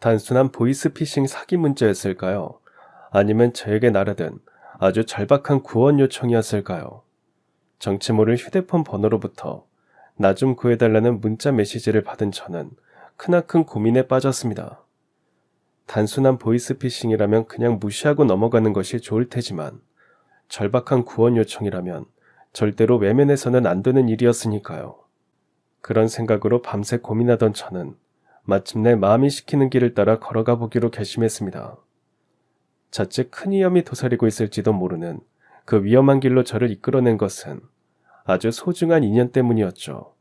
단순한 보이스피싱 사기 문자였을까요? 아니면 저에게 날아든 아주 절박한 구원 요청이었을까요? 정치 모를 휴대폰 번호로부터 나 좀 구해달라는 문자 메시지를 받은 저는 크나큰 고민에 빠졌습니다. 단순한 보이스피싱이라면 그냥 무시하고 넘어가는 것이 좋을 테지만 절박한 구원 요청이라면 절대로 외면해서는 안 되는 일이었으니까요. 그런 생각으로 밤새 고민하던 저는 마침내 마음이 시키는 길을 따라 걸어가 보기로 결심했습니다. 자칫 큰 위험이 도사리고 있을지도 모르는 그 위험한 길로 저를 이끌어낸 것은 아주 소중한 인연 때문이었죠.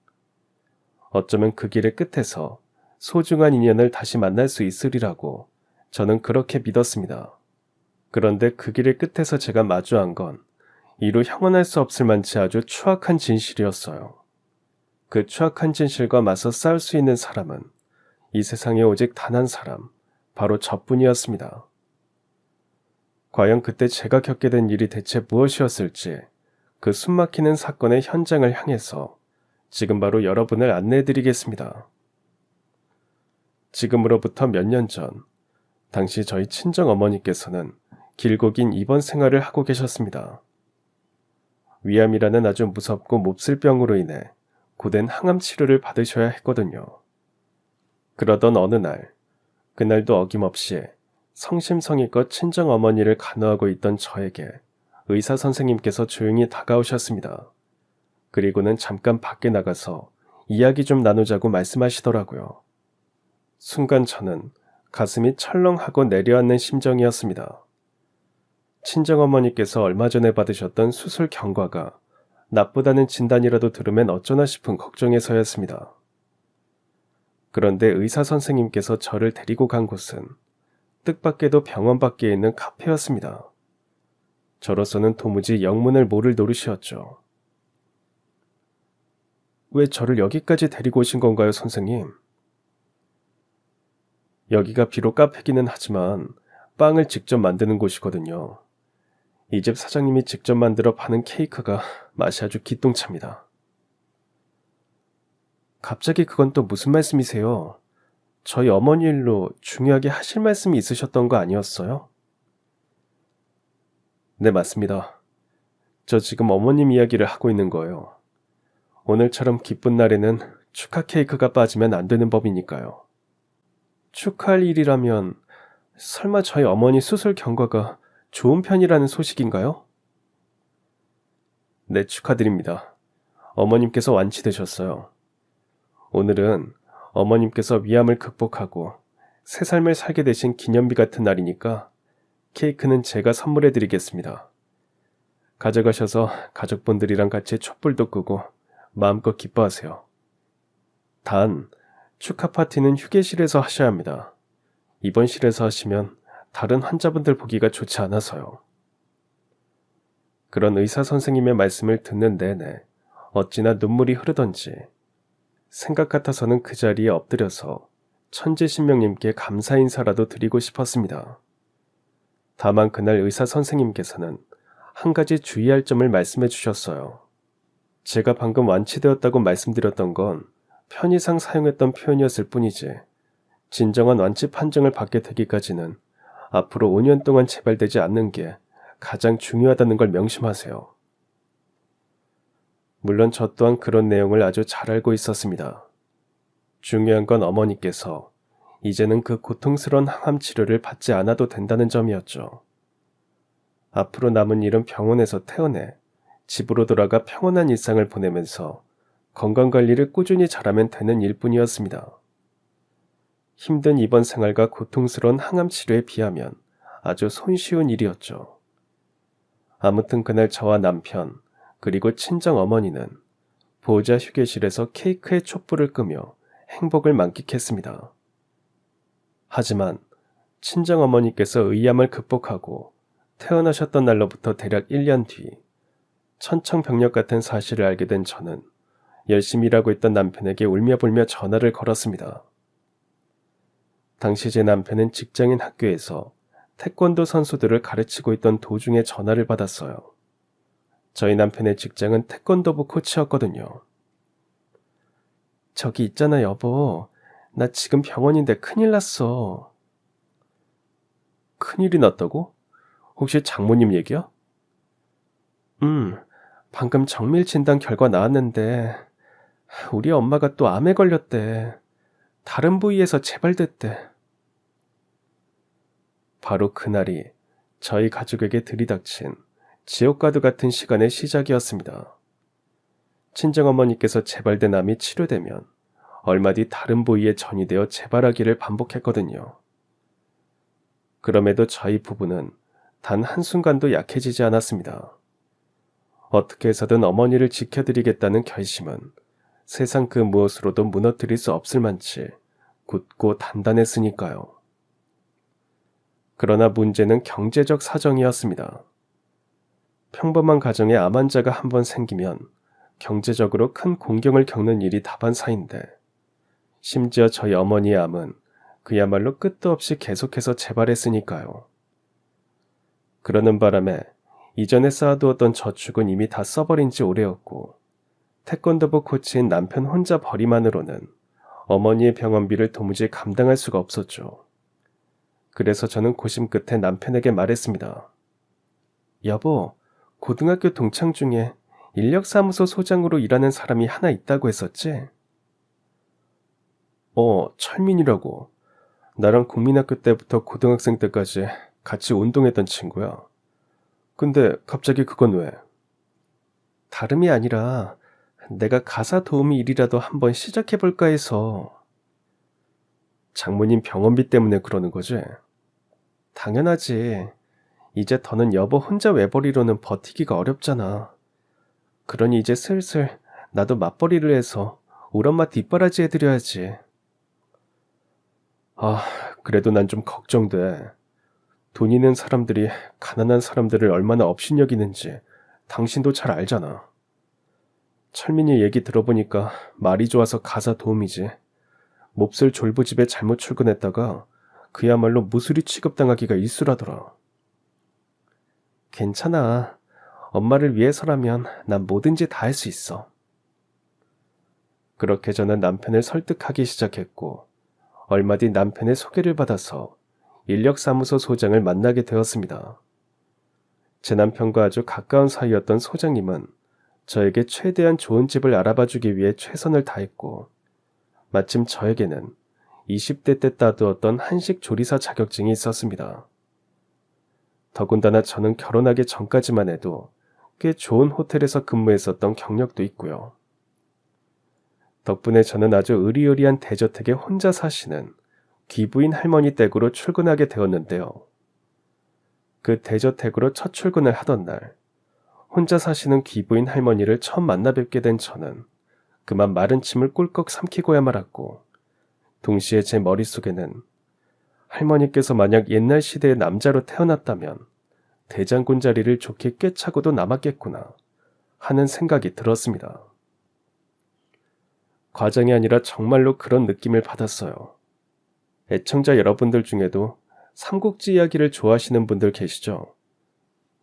어쩌면 그 길의 끝에서 소중한 인연을 다시 만날 수 있으리라고 저는 그렇게 믿었습니다. 그런데 그 길의 끝에서 제가 마주한 건 이루 형언할 수 없을 만치 아주 추악한 진실이었어요. 그 추악한 진실과 맞서 싸울 수 있는 사람은 이 세상에 오직 단 한 사람, 바로 저뿐이었습니다. 과연 그때 제가 겪게 된 일이 대체 무엇이었을지 그 숨막히는 사건의 현장을 향해서 지금 바로 여러분을 안내해드리겠습니다. 지금으로부터 몇 년 전, 당시 저희 친정어머니께서는 길고 긴 입원 생활을 하고 계셨습니다. 위암이라는 아주 무섭고 몹쓸 병으로 인해 고된 항암 치료를 받으셔야 했거든요. 그러던 어느 날, 그날도 어김없이 성심성의껏 친정어머니를 간호하고 있던 저에게 의사 선생님께서 조용히 다가오셨습니다. 그리고는 잠깐 밖에 나가서 이야기 좀 나누자고 말씀하시더라고요. 순간 저는 가슴이 철렁하고 내려앉는 심정이었습니다. 친정어머니께서 얼마 전에 받으셨던 수술 경과가 나쁘다는 진단이라도 들으면 어쩌나 싶은 걱정에서였습니다. 그런데 의사 선생님께서 저를 데리고 간 곳은 뜻밖에도 병원 밖에 있는 카페였습니다. 저로서는 도무지 영문을 모를 노릇이었죠. 왜 저를 여기까지 데리고 오신 건가요, 선생님? 여기가 비록 카페기는 하지만 빵을 직접 만드는 곳이거든요. 이 집 사장님이 직접 만들어 파는 케이크가 맛이 아주 기똥찹니다. 갑자기 그건 또 무슨 말씀이세요? 저희 어머니 일로 중요하게 하실 말씀이 있으셨던 거 아니었어요? 네, 맞습니다. 저 지금 어머님 이야기를 하고 있는 거예요. 오늘처럼 기쁜 날에는 축하 케이크가 빠지면 안 되는 법이니까요. 축하할 일이라면 설마 저희 어머니 수술 경과가 좋은 편이라는 소식인가요? 네, 축하드립니다. 어머님께서 완치되셨어요. 오늘은 어머님께서 위암을 극복하고 새 삶을 살게 되신 기념비 같은 날이니까 케이크는 제가 선물해 드리겠습니다. 가져가셔서 가족분들이랑 같이 촛불도 끄고 마음껏 기뻐하세요. 단, 축하 파티는 휴게실에서 하셔야 합니다. 입원실에서 하시면 다른 환자분들 보기가 좋지 않아서요. 그런 의사 선생님의 말씀을 듣는 내내 어찌나 눈물이 흐르던지 생각 같아서는 그 자리에 엎드려서 천지신명님께 감사 인사라도 드리고 싶었습니다. 다만 그날 의사 선생님께서는 한 가지 주의할 점을 말씀해 주셨어요. 제가 방금 완치되었다고 말씀드렸던 건 편의상 사용했던 표현이었을 뿐이지 진정한 완치 판정을 받게 되기까지는 앞으로 5년 동안 재발되지 않는 게 가장 중요하다는 걸 명심하세요. 물론 저 또한 그런 내용을 아주 잘 알고 있었습니다. 중요한 건 어머니께서 이제는 그 고통스러운 항암 치료를 받지 않아도 된다는 점이었죠. 앞으로 남은 일은 병원에서 퇴원해 집으로 돌아가 평온한 일상을 보내면서 건강관리를 꾸준히 잘하면 되는 일뿐이었습니다. 힘든 입원 생활과 고통스러운 항암 치료에 비하면 아주 손쉬운 일이었죠. 아무튼 그날 저와 남편 그리고 친정 어머니는 보호자 휴게실에서 케이크에 촛불을 끄며 행복을 만끽했습니다. 하지만 친정 어머니께서 의암을 극복하고 퇴원하셨던 날로부터 대략 1년 뒤 천청병력 같은 사실을 알게 된 저는 열심히 일하고 있던 남편에게 울며불며 전화를 걸었습니다. 당시 제 남편은 직장인 학교에서 태권도 선수들을 가르치고 있던 도중에 전화를 받았어요. 저희 남편의 직장은 태권도부 코치였거든요. 저기 있잖아 여보. 나 지금 병원인데 큰일 났어. 큰일이 났다고? 혹시 장모님 얘기야? 음, 방금 정밀 진단 결과 나왔는데 우리 엄마가 또 암에 걸렸대. 다른 부위에서 재발됐대. 바로 그날이 저희 가족에게 들이닥친 지옥과도 같은 시간의 시작이었습니다. 친정어머니께서 재발된 암이 치료되면 얼마 뒤 다른 부위에 전이되어 재발하기를 반복했거든요. 그럼에도 저희 부부는 단 한순간도 약해지지 않았습니다. 어떻게 해서든 어머니를 지켜드리겠다는 결심은 세상 그 무엇으로도 무너뜨릴 수 없을 만치 굳고 단단했으니까요. 그러나 문제는 경제적 사정이었습니다. 평범한 가정에 암 환자가 한 번 생기면 경제적으로 큰 공경을 겪는 일이 다반사인데, 심지어 저희 어머니의 암은 그야말로 끝도 없이 계속해서 재발했으니까요. 그러는 바람에 이전에 쌓아두었던 저축은 이미 다 써버린 지 오래였고, 태권도부 코치인 남편 혼자 벌이만으로는 어머니의 병원비를 도무지 감당할 수가 없었죠. 그래서 저는 고심 끝에 남편에게 말했습니다. 여보, 고등학교 동창 중에 인력사무소 소장으로 일하는 사람이 하나 있다고 했었지? 철민이라고. 나랑 국민학교 때부터 고등학생 때까지 같이 운동했던 친구야. 근데 갑자기 그건 왜? 다름이 아니라 내가 가사 도우미 일이라도 한번 시작해볼까 해서. 장모님 병원비 때문에 그러는 거지? 당연하지. 이제 더는 여보 혼자 외벌이로는 버티기가 어렵잖아. 그러니 이제 슬슬 나도 맞벌이를 해서 우리 엄마 뒷바라지 해드려야지. 그래도 난 좀 걱정돼. 돈 있는 사람들이 가난한 사람들을 얼마나 업신여기는지 당신도 잘 알잖아. 철민이 얘기 들어보니까 말이 좋아서 가사 도우미지. 몹쓸 졸부집에 잘못 출근했다가 그야말로 무수리 취급당하기가 일쑤라더라. 괜찮아. 엄마를 위해서라면 난 뭐든지 다 할 수 있어. 그렇게 저는 남편을 설득하기 시작했고, 얼마 뒤 남편의 소개를 받아서 인력사무소 소장을 만나게 되었습니다. 제 남편과 아주 가까운 사이였던 소장님은 저에게 최대한 좋은 집을 알아봐주기 위해 최선을 다했고, 마침 저에게는 20대 때 따두었던 한식 조리사 자격증이 있었습니다. 더군다나 저는 결혼하기 전까지만 해도 꽤 좋은 호텔에서 근무했었던 경력도 있고요. 덕분에 저는 아주 의리의리한 대저택에 혼자 사시는 귀부인 할머니 댁으로 출근하게 되었는데요. 그 대저택으로 첫 출근을 하던 날, 혼자 사시는 귀부인 할머니를 처음 만나 뵙게 된 저는 그만 마른 침을 꿀꺽 삼키고야 말았고, 동시에 제 머릿속에는 할머니께서 만약 옛날 시대의 남자로 태어났다면 대장군 자리를 좋게 꿰차고도 남았겠구나 하는 생각이 들었습니다. 과장이 아니라 정말로 그런 느낌을 받았어요. 애청자 여러분들 중에도 삼국지 이야기를 좋아하시는 분들 계시죠?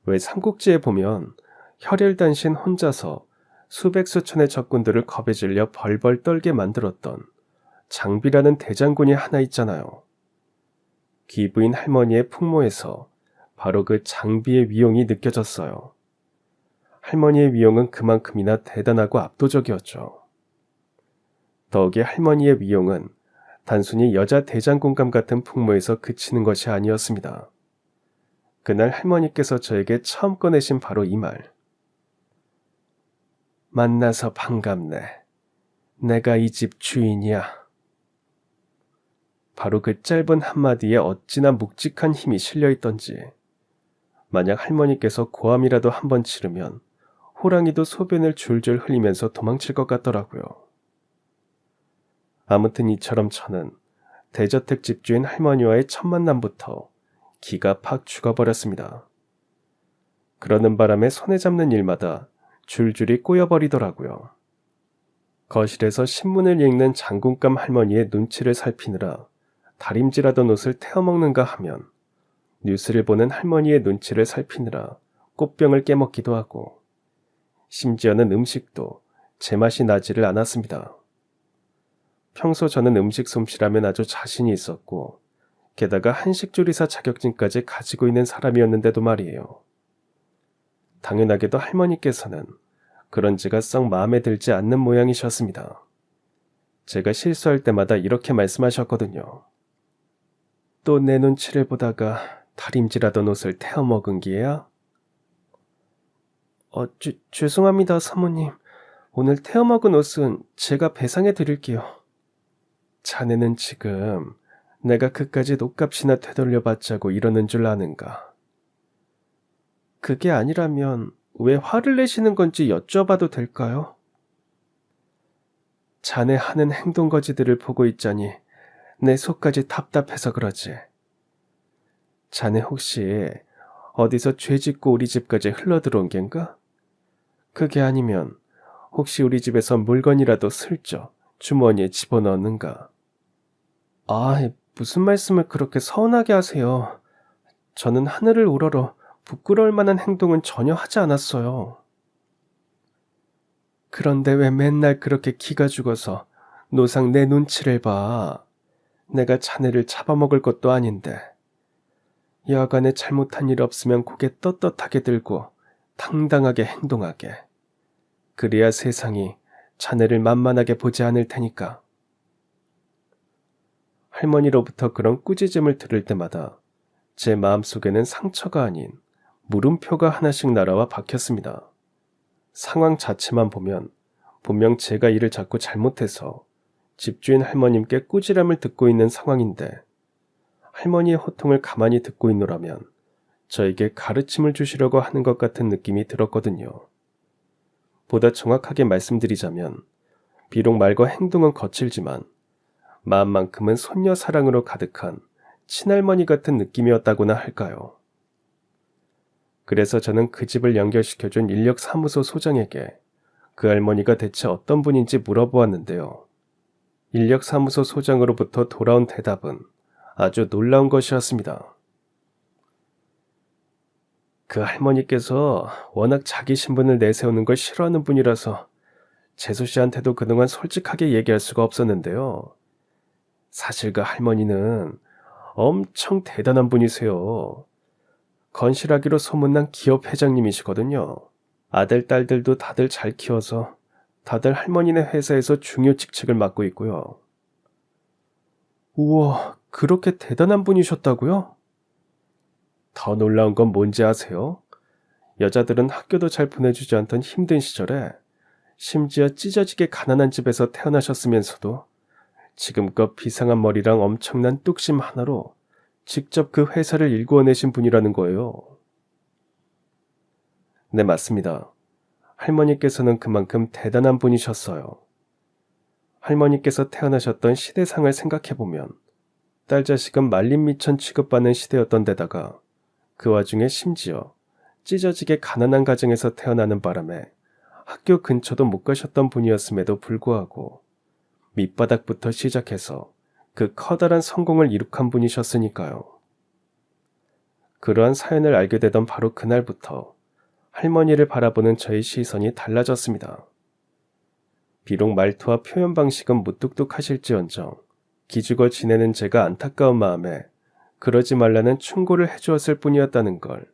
왜 삼국지에 보면 혈혈단신 혼자서 수백 수천의 적군들을 겁에 질려 벌벌 떨게 만들었던 장비라는 대장군이 하나 있잖아요. 귀부인 할머니의 풍모에서 바로 그 장비의 위용이 느껴졌어요. 할머니의 위용은 그만큼이나 대단하고 압도적이었죠. 더욱이 할머니의 위용은 단순히 여자 대장군감 같은 풍모에서 그치는 것이 아니었습니다. 그날 할머니께서 저에게 처음 꺼내신 바로 이 말. 만나서 반갑네. 내가 이 집 주인이야. 바로 그 짧은 한마디에 어찌나 묵직한 힘이 실려있던지, 만약 할머니께서 고함이라도 한번 치르면 호랑이도 소변을 줄줄 흘리면서 도망칠 것 같더라고요. 아무튼 이처럼 저는 대저택 집주인 할머니와의 첫 만남부터 기가 팍 죽어버렸습니다. 그러는 바람에 손에 잡는 일마다 줄줄이 꼬여버리더라고요. 거실에서 신문을 읽는 장군감 할머니의 눈치를 살피느라 다림질하던 옷을 태워먹는가 하면, 뉴스를 보는 할머니의 눈치를 살피느라 꽃병을 깨먹기도 하고, 심지어는 음식도 제맛이 나지를 않았습니다. 평소 저는 음식 솜씨라면 아주 자신이 있었고 게다가 한식조리사 자격증까지 가지고 있는 사람이었는데도 말이에요. 당연하게도 할머니께서는 그런 제가 썩 마음에 들지 않는 모양이셨습니다. 제가 실수할 때마다 이렇게 말씀하셨거든요. 또 내 눈치를 보다가 다림질하던 옷을 태워 먹은 기야? 죄송합니다, 사모님. 오늘 태워 먹은 옷은 제가 배상해 드릴게요. 자네는 지금 내가 그까짓 옷값이나 되돌려받자고 이러는 줄 아는가? 그게 아니라면 왜 화를 내시는 건지 여쭤봐도 될까요? 자네 하는 행동거지들을 보고 있자니 내 속까지 답답해서 그러지. 자네 혹시 어디서 죄 짓고 우리 집까지 흘러들어온 겐가? 그게 아니면 혹시 우리 집에서 물건이라도 슬쩍 주머니에 집어넣는가? 무슨 말씀을 그렇게 서운하게 하세요. 저는 하늘을 우러러 부끄러울 만한 행동은 전혀 하지 않았어요. 그런데 왜 맨날 그렇게 기가 죽어서 노상 내 눈치를 봐. 내가 자네를 잡아먹을 것도 아닌데. 여간에 잘못한 일 없으면 고개 떳떳하게 들고 당당하게 행동하게. 그래야 세상이 자네를 만만하게 보지 않을 테니까. 할머니로부터 그런 꾸짖음을 들을 때마다 제 마음속에는 상처가 아닌 물음표가 하나씩 날아와 박혔습니다. 상황 자체만 보면 분명 제가 일을 자꾸 잘못해서 집주인 할머님께 꾸지람을 듣고 있는 상황인데 할머니의 호통을 가만히 듣고 있노라면 저에게 가르침을 주시려고 하는 것 같은 느낌이 들었거든요. 보다 정확하게 말씀드리자면 비록 말과 행동은 거칠지만 마음만큼은 손녀 사랑으로 가득한 친할머니 같은 느낌이었다고나 할까요. 그래서 저는 그 집을 연결시켜준 인력사무소 소장에게 그 할머니가 대체 어떤 분인지 물어보았는데요. 인력사무소 소장으로부터 돌아온 대답은 아주 놀라운 것이었습니다. 그 할머니께서 워낙 자기 신분을 내세우는 걸 싫어하는 분이라서 재수 씨한테도 그동안 솔직하게 얘기할 수가 없었는데요. 사실 그 할머니는 엄청 대단한 분이세요. 건실하기로 소문난 기업 회장님이시거든요. 아들, 딸들도 다들 잘 키워서 다들 할머니네 회사에서 중요 직책을 맡고 있고요. 우와, 그렇게 대단한 분이셨다고요? 더 놀라운 건 뭔지 아세요? 여자들은 학교도 잘 보내주지 않던 힘든 시절에 심지어 찢어지게 가난한 집에서 태어나셨으면서도 지금껏 비상한 머리랑 엄청난 뚝심 하나로 직접 그 회사를 일구어내신 분이라는 거예요. 네, 맞습니다. 할머니께서는 그만큼 대단한 분이셨어요. 할머니께서 태어나셨던 시대상을 생각해보면 딸 자식은 말린 미천 취급받는 시대였던 데다가 그 와중에 심지어 찢어지게 가난한 가정에서 태어나는 바람에 학교 근처도 못 가셨던 분이었음에도 불구하고 밑바닥부터 시작해서 그 커다란 성공을 이룩한 분이셨으니까요. 그러한 사연을 알게 되던 바로 그날부터 할머니를 바라보는 저의 시선이 달라졌습니다. 비록 말투와 표현 방식은 무뚝뚝하실지언정 기죽어 지내는 제가 안타까운 마음에 그러지 말라는 충고를 해주었을 뿐이었다는 걸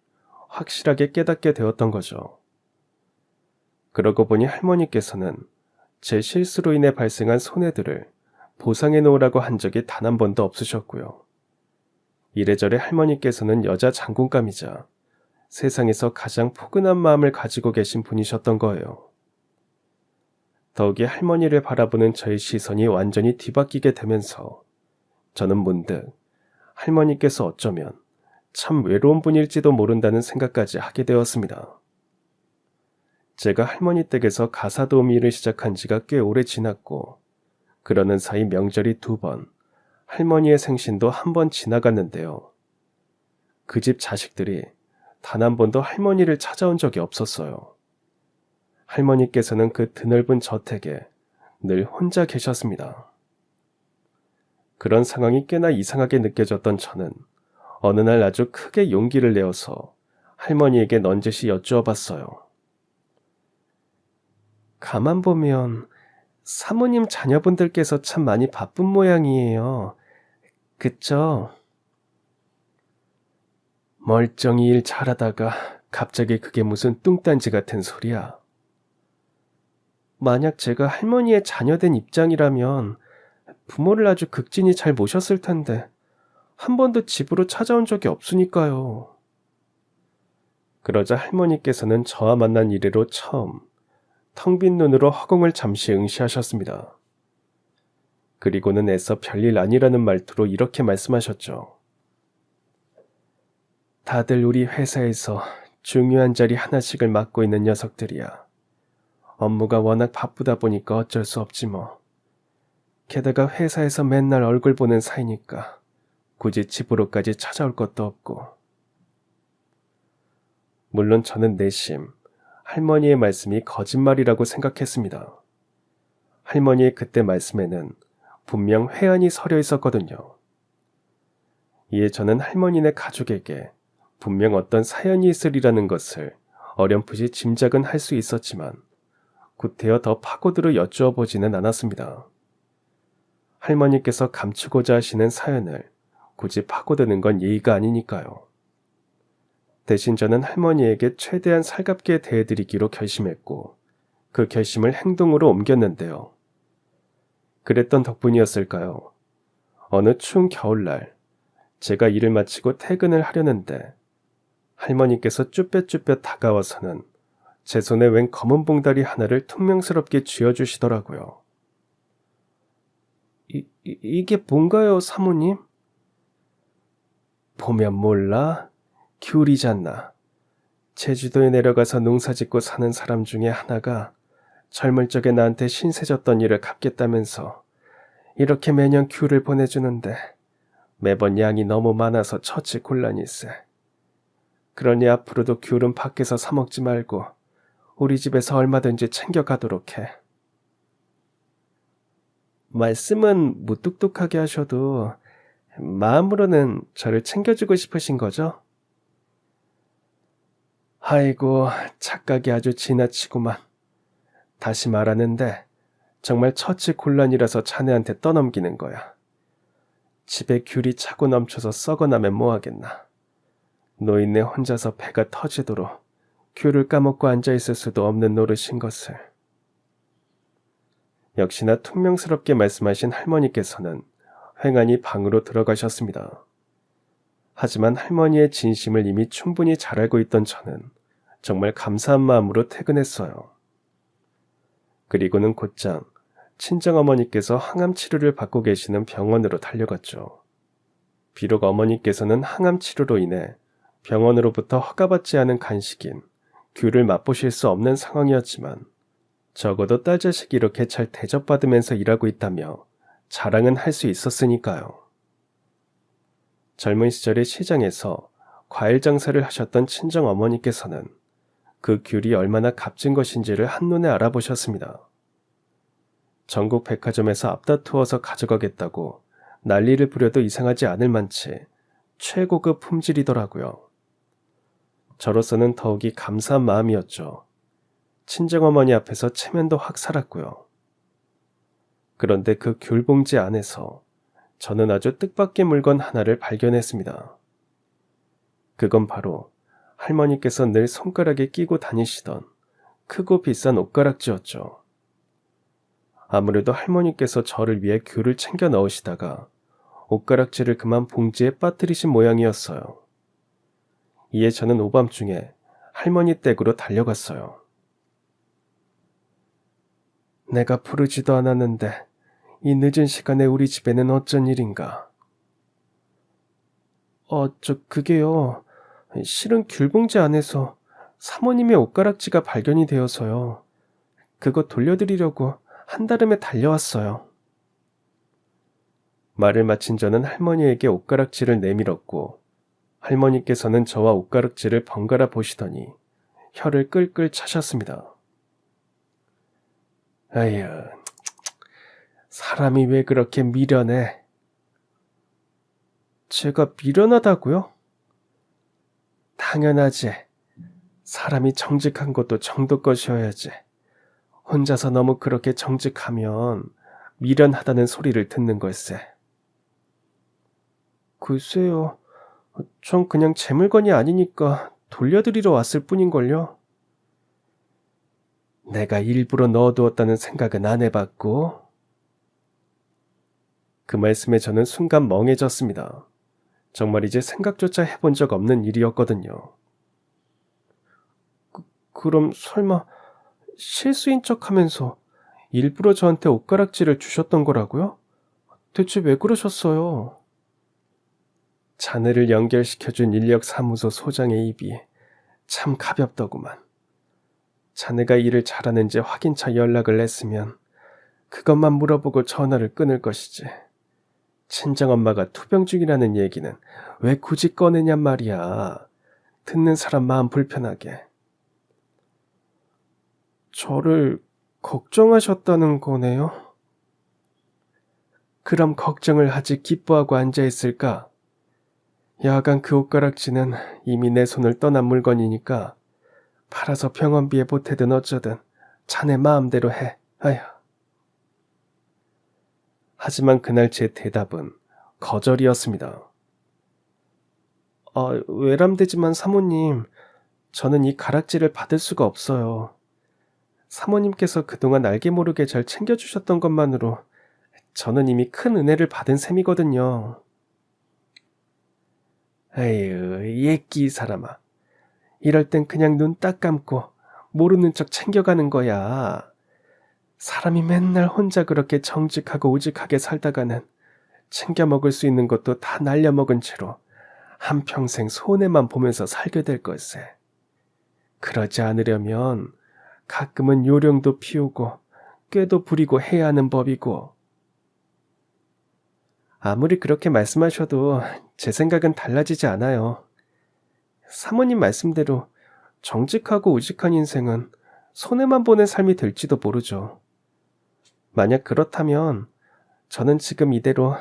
확실하게 깨닫게 되었던 거죠. 그러고 보니 할머니께서는 제 실수로 인해 발생한 손해들을 보상해 놓으라고 한 적이 단 한 번도 없으셨고요. 이래저래 할머니께서는 여자 장군감이자 세상에서 가장 포근한 마음을 가지고 계신 분이셨던 거예요. 더욱이 할머니를 바라보는 저의 시선이 완전히 뒤바뀌게 되면서 저는 문득 할머니께서 어쩌면 참 외로운 분일지도 모른다는 생각까지 하게 되었습니다. 제가 할머니 댁에서 가사 도우미 일을 시작한 지가 꽤 오래 지났고 그러는 사이 명절이 2번, 할머니의 생신도 1번 지나갔는데요. 그 집 자식들이 단 한 번도 할머니를 찾아온 적이 없었어요. 할머니께서는 그 드넓은 저택에 늘 혼자 계셨습니다. 그런 상황이 꽤나 이상하게 느껴졌던 저는 어느 날 아주 크게 용기를 내어서 할머니에게 넌지시 여쭈어 봤어요. 가만 보면 사모님 자녀분들께서 참 많이 바쁜 모양이에요. 그쵸? 멀쩡히 일 잘하다가 갑자기 그게 무슨 뚱딴지 같은 소리야. 만약 제가 할머니의 자녀된 입장이라면 부모를 아주 극진히 잘 모셨을 텐데 한 번도 집으로 찾아온 적이 없으니까요. 그러자 할머니께서는 저와 만난 이래로 처음 텅 빈 눈으로 허공을 잠시 응시하셨습니다. 그리고는 애써 별일 아니라는 말투로 이렇게 말씀하셨죠. 다들 우리 회사에서 중요한 자리 하나씩을 맡고 있는 녀석들이야. 업무가 워낙 바쁘다 보니까 어쩔 수 없지 뭐. 게다가 회사에서 맨날 얼굴 보는 사이니까 굳이 집으로까지 찾아올 것도 없고. 물론 저는 내심 할머니의 말씀이 거짓말이라고 생각했습니다. 할머니의 그때 말씀에는 분명 회한이 서려 있었거든요. 이에 저는 할머니네 가족에게 분명 어떤 사연이 있으리라는 것을 어렴풋이 짐작은 할 수 있었지만 구태여 더 파고들어 여쭈어 보지는 않았습니다. 할머니께서 감추고자 하시는 사연을 굳이 파고드는 건 예의가 아니니까요. 대신 저는 할머니에게 최대한 살갑게 대해드리기로 결심했고 그 결심을 행동으로 옮겼는데요. 그랬던 덕분이었을까요? 어느 추운 겨울날 제가 일을 마치고 퇴근을 하려는데 할머니께서 쭈뼛쭈뼛 다가와서는 제 손에 웬 검은 봉다리 하나를 퉁명스럽게 쥐어주시더라고요. 이게 뭔가요, 사모님? 보면 몰라? 귤이잖나. 제주도에 내려가서 농사짓고 사는 사람 중에 하나가 젊을 적에 나한테 신세 졌던 일을 갚겠다면서 이렇게 매년 귤을 보내주는데 매번 양이 너무 많아서 처치 곤란일세. 그러니 앞으로도 귤은 밖에서 사 먹지 말고 우리 집에서 얼마든지 챙겨가도록 해. 말씀은 무뚝뚝하게 하셔도 마음으로는 저를 챙겨주고 싶으신 거죠? 아이고, 착각이 아주 지나치구만. 다시 말하는데 정말 처치 곤란이라서 자네한테 떠넘기는 거야. 집에 귤이 차고 넘쳐서 썩어나면 뭐하겠나. 노인네 혼자서 배가 터지도록 귤을 까먹고 앉아있을 수도 없는 노릇인 것을. 역시나 퉁명스럽게 말씀하신 할머니께서는 횡하니 방으로 들어가셨습니다. 하지만 할머니의 진심을 이미 충분히 잘 알고 있던 저는 정말 감사한 마음으로 퇴근했어요. 그리고는 곧장 친정어머니께서 항암 치료를 받고 계시는 병원으로 달려갔죠. 비록 어머니께서는 항암 치료로 인해 병원으로부터 허가받지 않은 간식인 귤을 맛보실 수 없는 상황이었지만 적어도 딸자식이 이렇게 잘 대접받으면서 일하고 있다며 자랑은 할 수 있었으니까요. 젊은 시절에 시장에서 과일 장사를 하셨던 친정어머니께서는 그 귤이 얼마나 값진 것인지를 한눈에 알아보셨습니다. 전국 백화점에서 앞다투어서 가져가겠다고 난리를 부려도 이상하지 않을 만치 최고급 품질이더라고요. 저로서는 더욱이 감사한 마음이었죠. 친정어머니 앞에서 체면도 확 살았고요. 그런데 그 귤봉지 안에서 저는 아주 뜻밖의 물건 하나를 발견했습니다. 그건 바로 할머니께서 늘 손가락에 끼고 다니시던 크고 비싼 옷가락지였죠. 아무래도 할머니께서 저를 위해 귤을 챙겨 넣으시다가 옷가락지를 그만 봉지에 빠뜨리신 모양이었어요. 이에 저는 오밤중에 할머니 댁으로 달려갔어요. 내가 부르지도 않았는데 이 늦은 시간에 우리 집에는 어쩐 일인가? 그게요. 실은 귤봉지 안에서 사모님의 옷가락지가 발견이 되어서요. 그거 돌려드리려고 한달음에 달려왔어요. 말을 마친 저는 할머니에게 옷가락지를 내밀었고 할머니께서는 저와 옷가락지를 번갈아 보시더니 혀를 끌끌 차셨습니다. 아휴, 사람이 왜 그렇게 미련해? 제가 미련하다고요? 당연하지. 사람이 정직한 것도 정도 것이어야지. 혼자서 너무 그렇게 정직하면 미련하다는 소리를 듣는 걸세. 글쎄요. 전 그냥 제 물건이 아니니까 돌려드리러 왔을 뿐인걸요. 내가 일부러 넣어두었다는 생각은 안 해봤고. 그 말씀에 저는 순간 멍해졌습니다. 정말 이제 생각조차 해본 적 없는 일이었거든요. 그럼 설마 실수인 척하면서 일부러 저한테 옷가락질을 주셨던 거라고요? 대체 왜 그러셨어요? 자네를 연결시켜준 인력사무소 소장의 입이 참 가볍더구만. 자네가 일을 잘하는지 확인차 연락을 했으면 그것만 물어보고 전화를 끊을 것이지. 친정엄마가 투병 중이라는 얘기는 왜 굳이 꺼내냔 말이야. 듣는 사람 마음 불편하게. 저를 걱정하셨다는 거네요? 그럼 걱정을 하지 기뻐하고 앉아있을까? 여하간 그 옷가락지는 이미 내 손을 떠난 물건이니까 팔아서 병원비에 보태든 어쩌든 자네 마음대로 해. 아휴. 하지만 그날 제 대답은 거절이었습니다. 외람되지만 사모님, 저는 이 가락지를 받을 수가 없어요. 사모님께서 그동안 알게 모르게 절 챙겨주셨던 것만으로 저는 이미 큰 은혜를 받은 셈이거든요. 에휴, 예끼 사람아. 이럴 땐 그냥 눈 딱 감고 모르는 척 챙겨가는 거야. 사람이 맨날 혼자 그렇게 정직하고 우직하게 살다가는 챙겨 먹을 수 있는 것도 다 날려먹은 채로 한평생 손해만 보면서 살게 될 걸세. 그러지 않으려면 가끔은 요령도 피우고 꾀도 부리고 해야 하는 법이고. 아무리 그렇게 말씀하셔도 제 생각은 달라지지 않아요. 사모님 말씀대로 정직하고 우직한 인생은 손해만 보는 삶이 될지도 모르죠. 만약 그렇다면 저는 지금 이대로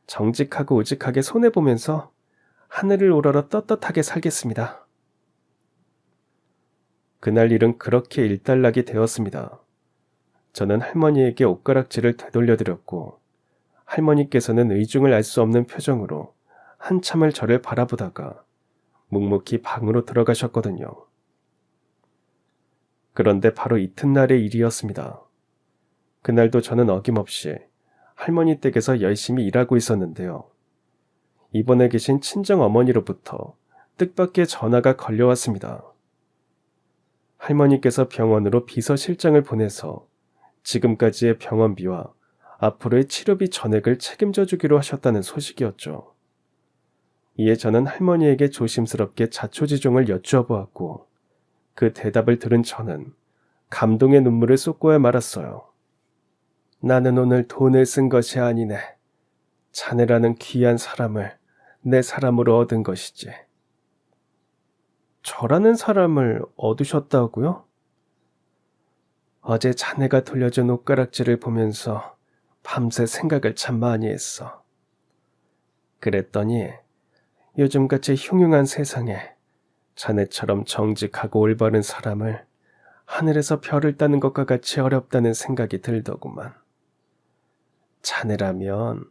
정직하고 우직하게 손해보면서 하늘을 우러러 떳떳하게 살겠습니다. 그날 일은 그렇게 일단락이 되었습니다. 저는 할머니에게 옷가락질을 되돌려드렸고 할머니께서는 의중을 알 수 없는 표정으로 한참을 저를 바라보다가 묵묵히 방으로 들어가셨거든요. 그런데 바로 이튿날의 일이었습니다. 그날도 저는 어김없이 할머니 댁에서 열심히 일하고 있었는데요. 입원해 계신 친정어머니로부터 뜻밖의 전화가 걸려왔습니다. 할머니께서 병원으로 비서실장을 보내서 지금까지의 병원비와 앞으로의 치료비 전액을 책임져 주기로 하셨다는 소식이었죠. 이에 저는 할머니에게 조심스럽게 자초지종을 여쭈어 보았고 그 대답을 들은 저는 감동의 눈물을 쏟고야 말았어요. 나는 오늘 돈을 쓴 것이 아니네. 자네라는 귀한 사람을 내 사람으로 얻은 것이지. 저라는 사람을 얻으셨다고요? 어제 자네가 돌려준 옷가락질을 보면서 밤새 생각을 참 많이 했어. 그랬더니 요즘같이 흉흉한 세상에 자네처럼 정직하고 올바른 사람을 하늘에서 별을 따는 것과 같이 어렵다는 생각이 들더구만. 자네라면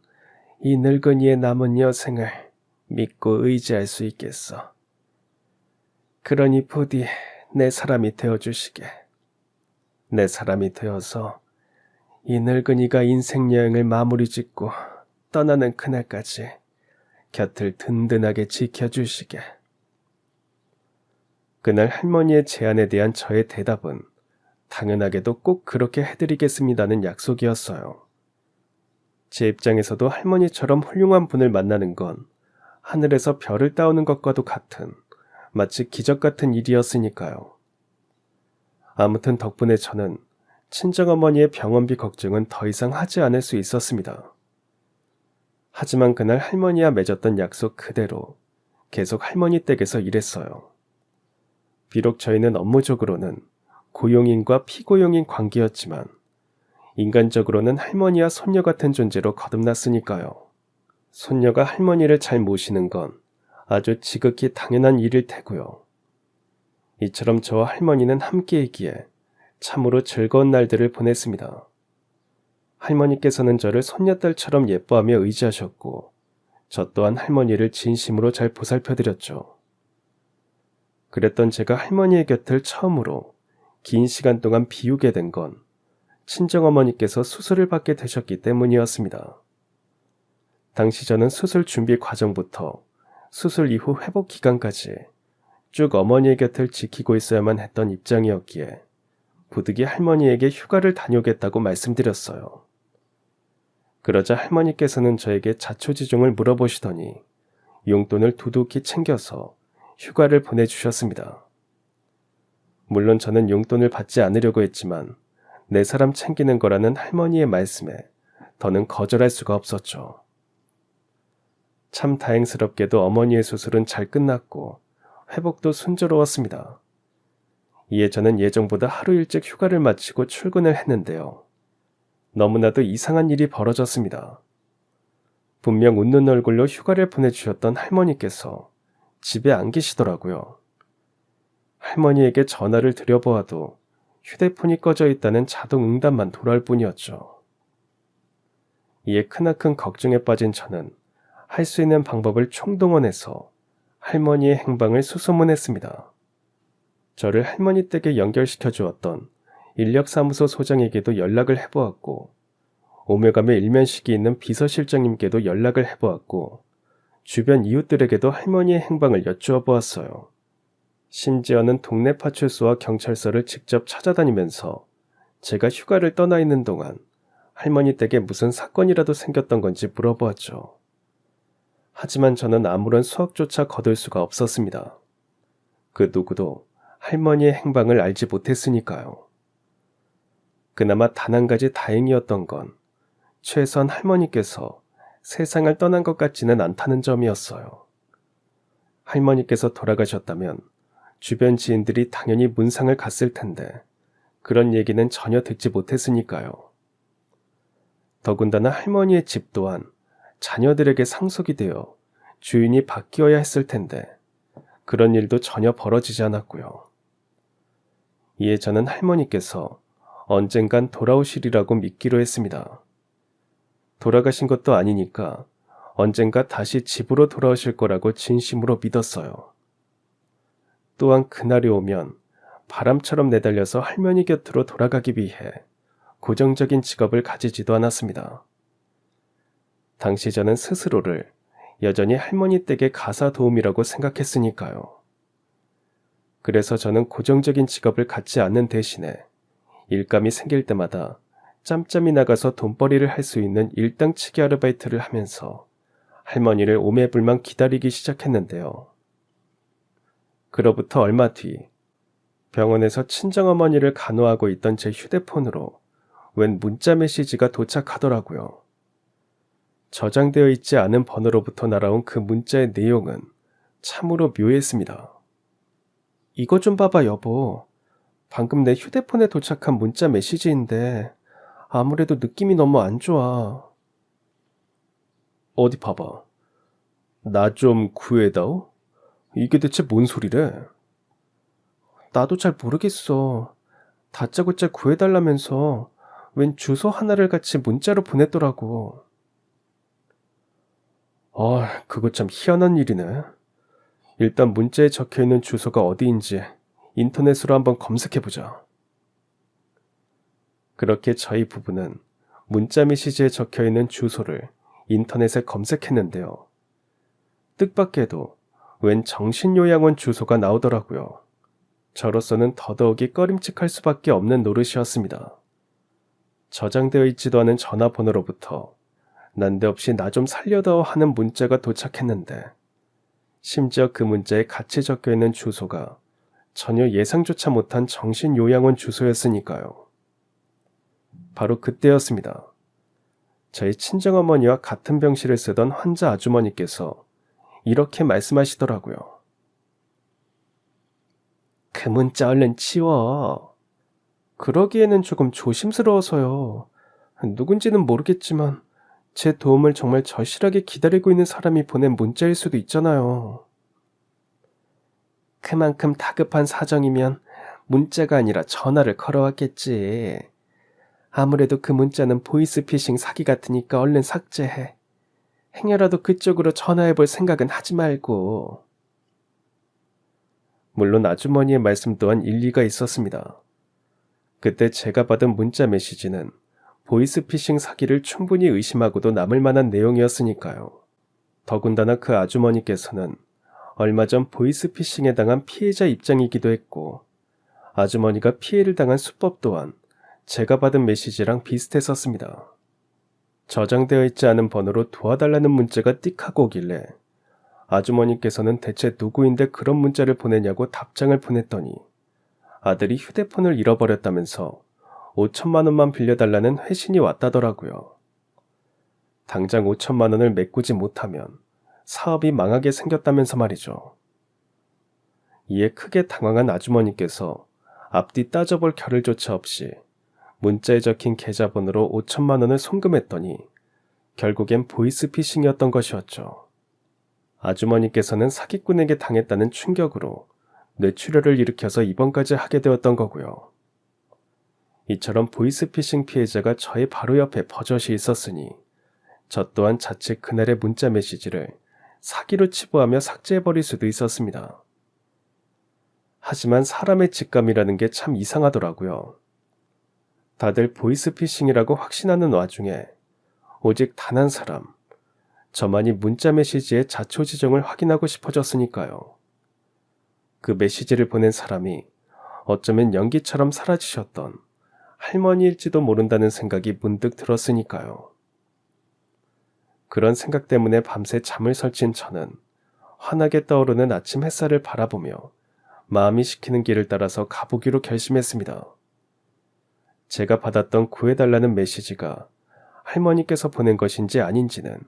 이 늙은이의 남은 여생을 믿고 의지할 수 있겠어. 그러니 부디 내 사람이 되어주시게. 내 사람이 되어서 이 늙은이가 인생 여행을 마무리 짓고 떠나는 그날까지 곁을 든든하게 지켜주시게. 그날 할머니의 제안에 대한 저의 대답은 당연하게도 꼭 그렇게 해드리겠습니다는 약속이었어요. 제 입장에서도 할머니처럼 훌륭한 분을 만나는 건 하늘에서 별을 따오는 것과도 같은 마치 기적 같은 일이었으니까요. 아무튼 덕분에 저는 친정어머니의 병원비 걱정은 더 이상 하지 않을 수 있었습니다. 하지만 그날 할머니와 맺었던 약속 그대로 계속 할머니 댁에서 일했어요. 비록 저희는 업무적으로는 고용인과 피고용인 관계였지만 인간적으로는 할머니와 손녀 같은 존재로 거듭났으니까요. 손녀가 할머니를 잘 모시는 건 아주 지극히 당연한 일일 테고요. 이처럼 저와 할머니는 함께이기에 참으로 즐거운 날들을 보냈습니다. 할머니께서는 저를 손녀딸처럼 예뻐하며 의지하셨고, 저 또한 할머니를 진심으로 잘 보살펴드렸죠. 그랬던 제가 할머니의 곁을 처음으로 긴 시간 동안 비우게 된 건 친정어머니께서 수술을 받게 되셨기 때문이었습니다. 당시 저는 수술 준비 과정부터 수술 이후 회복 기간까지 쭉 어머니의 곁을 지키고 있어야만 했던 입장이었기에 부득이 할머니에게 휴가를 다녀오겠다고 말씀드렸어요. 그러자 할머니께서는 저에게 자초지종을 물어보시더니 용돈을 두둑히 챙겨서 휴가를 보내주셨습니다. 물론 저는 용돈을 받지 않으려고 했지만 내 사람 챙기는 거라는 할머니의 말씀에 더는 거절할 수가 없었죠. 참 다행스럽게도 어머니의 수술은 잘 끝났고 회복도 순조로웠습니다. 이에 저는 예정보다 하루 일찍 휴가를 마치고 출근을 했는데요. 너무나도 이상한 일이 벌어졌습니다. 분명 웃는 얼굴로 휴가를 보내주셨던 할머니께서 집에 안 계시더라고요. 할머니에게 전화를 드려보아도 휴대폰이 꺼져 있다는 자동 응답만 돌아올 뿐이었죠. 이에 크나큰 걱정에 빠진 저는 할 수 있는 방법을 총동원해서 할머니의 행방을 수소문했습니다. 저를 할머니 댁에 연결시켜 주었던 인력사무소 소장에게도 연락을 해보았고, 오며가며 일면식이 있는 비서실장님께도 연락을 해보았고, 주변 이웃들에게도 할머니의 행방을 여쭈어 보았어요. 심지어는 동네 파출소와 경찰서를 직접 찾아다니면서 제가 휴가를 떠나 있는 동안 할머니 댁에 무슨 사건이라도 생겼던 건지 물어보았죠. 하지만 저는 아무런 수확조차 거둘 수가 없었습니다. 그 누구도 할머니의 행방을 알지 못했으니까요. 그나마 단 한 가지 다행이었던 건 최소한 할머니께서 세상을 떠난 것 같지는 않다는 점이었어요. 할머니께서 돌아가셨다면 주변 지인들이 당연히 문상을 갔을 텐데 그런 얘기는 전혀 듣지 못했으니까요. 더군다나 할머니의 집 또한 자녀들에게 상속이 되어 주인이 바뀌어야 했을 텐데 그런 일도 전혀 벌어지지 않았고요. 이에 저는 할머니께서 언젠간 돌아오시리라고 믿기로 했습니다. 돌아가신 것도 아니니까 언젠가 다시 집으로 돌아오실 거라고 진심으로 믿었어요. 또한 그날이 오면 바람처럼 내달려서 할머니 곁으로 돌아가기 위해 고정적인 직업을 가지지도 않았습니다. 당시 저는 스스로를 여전히 할머니 댁의 가사 도우미라고 생각했으니까요. 그래서 저는 고정적인 직업을 갖지 않는 대신에 일감이 생길 때마다 짬짬이 나가서 돈벌이를 할 수 있는 일당치기 아르바이트를 하면서 할머니를 오매불망 기다리기 시작했는데요. 그로부터 얼마 뒤 병원에서 친정어머니를 간호하고 있던 제 휴대폰으로 웬 문자 메시지가 도착하더라고요. 저장되어 있지 않은 번호로부터 날아온 그 문자의 내용은 참으로 묘했습니다. 이거 좀 봐봐 여보. 방금 내 휴대폰에 도착한 문자 메시지인데 아무래도 느낌이 너무 안 좋아. 어디 봐봐. 나 좀 구해다오? 이게 대체 뭔 소리래? 나도 잘 모르겠어. 다짜고짜 구해달라면서 웬 주소 하나를 같이 문자로 보냈더라고. 그거 참 희한한 일이네. 일단 문자에 적혀있는 주소가 어디인지 인터넷으로 한번 검색해보자. 그렇게 저희 부부는 문자 메시지에 적혀있는 주소를 인터넷에 검색했는데요. 뜻밖에도 웬 정신요양원 주소가 나오더라고요. 저로서는 더더욱이 꺼림칙할 수밖에 없는 노릇이었습니다. 저장되어 있지도 않은 전화번호로부터 난데없이 나 좀 살려다오 하는 문자가 도착했는데 심지어 그 문자에 같이 적혀있는 주소가 전혀 예상조차 못한 정신요양원 주소였으니까요. 바로 그때였습니다. 저희 친정어머니와 같은 병실을 쓰던 환자 아주머니께서 이렇게 말씀하시더라고요. 그 문자 얼른 치워. 그러기에는 조금 조심스러워서요. 누군지는 모르겠지만 제 도움을 정말 절실하게 기다리고 있는 사람이 보낸 문자일 수도 있잖아요. 그만큼 다급한 사정이면 문자가 아니라 전화를 걸어왔겠지. 아무래도 그 문자는 보이스피싱 사기 같으니까 얼른 삭제해. 행여라도 그쪽으로 전화해볼 생각은 하지 말고. 물론 아주머니의 말씀 또한 일리가 있었습니다. 그때 제가 받은 문자 메시지는 보이스피싱 사기를 충분히 의심하고도 남을 만한 내용이었으니까요. 더군다나 그 아주머니께서는 얼마 전 보이스피싱에 당한 피해자 입장이기도 했고, 아주머니가 피해를 당한 수법 또한 제가 받은 메시지랑 비슷했었습니다. 저장되어 있지 않은 번호로 도와달라는 문자가 띡 하고 오길래 아주머니께서는 대체 누구인데 그런 문자를 보내냐고 답장을 보냈더니 아들이 휴대폰을 잃어버렸다면서 5천만 원만 빌려달라는 회신이 왔다더라고요. 당장 5천만 원을 메꾸지 못하면 사업이 망하게 생겼다면서 말이죠. 이에 크게 당황한 아주머니께서 앞뒤 따져볼 겨를조차 없이 문자에 적힌 계좌번호로 5천만 원을 송금했더니 결국엔 보이스피싱이었던 것이었죠. 아주머니께서는 사기꾼에게 당했다는 충격으로 뇌출혈을 일으켜서 입원까지 하게 되었던 거고요. 이처럼 보이스피싱 피해자가 저의 바로 옆에 버젓이 있었으니 저 또한 자칫 그날의 문자 메시지를 사기로 치부하며 삭제해버릴 수도 있었습니다. 하지만 사람의 직감이라는 게 참 이상하더라고요. 다들 보이스피싱이라고 확신하는 와중에 오직 단 한 사람, 저만이 문자 메시지의 자초지종을 확인하고 싶어졌으니까요. 그 메시지를 보낸 사람이 어쩌면 연기처럼 사라지셨던 할머니일지도 모른다는 생각이 문득 들었으니까요. 그런 생각 때문에 밤새 잠을 설친 저는 환하게 떠오르는 아침 햇살을 바라보며 마음이 시키는 길을 따라서 가보기로 결심했습니다. 제가 받았던 구해달라는 메시지가 할머니께서 보낸 것인지 아닌지는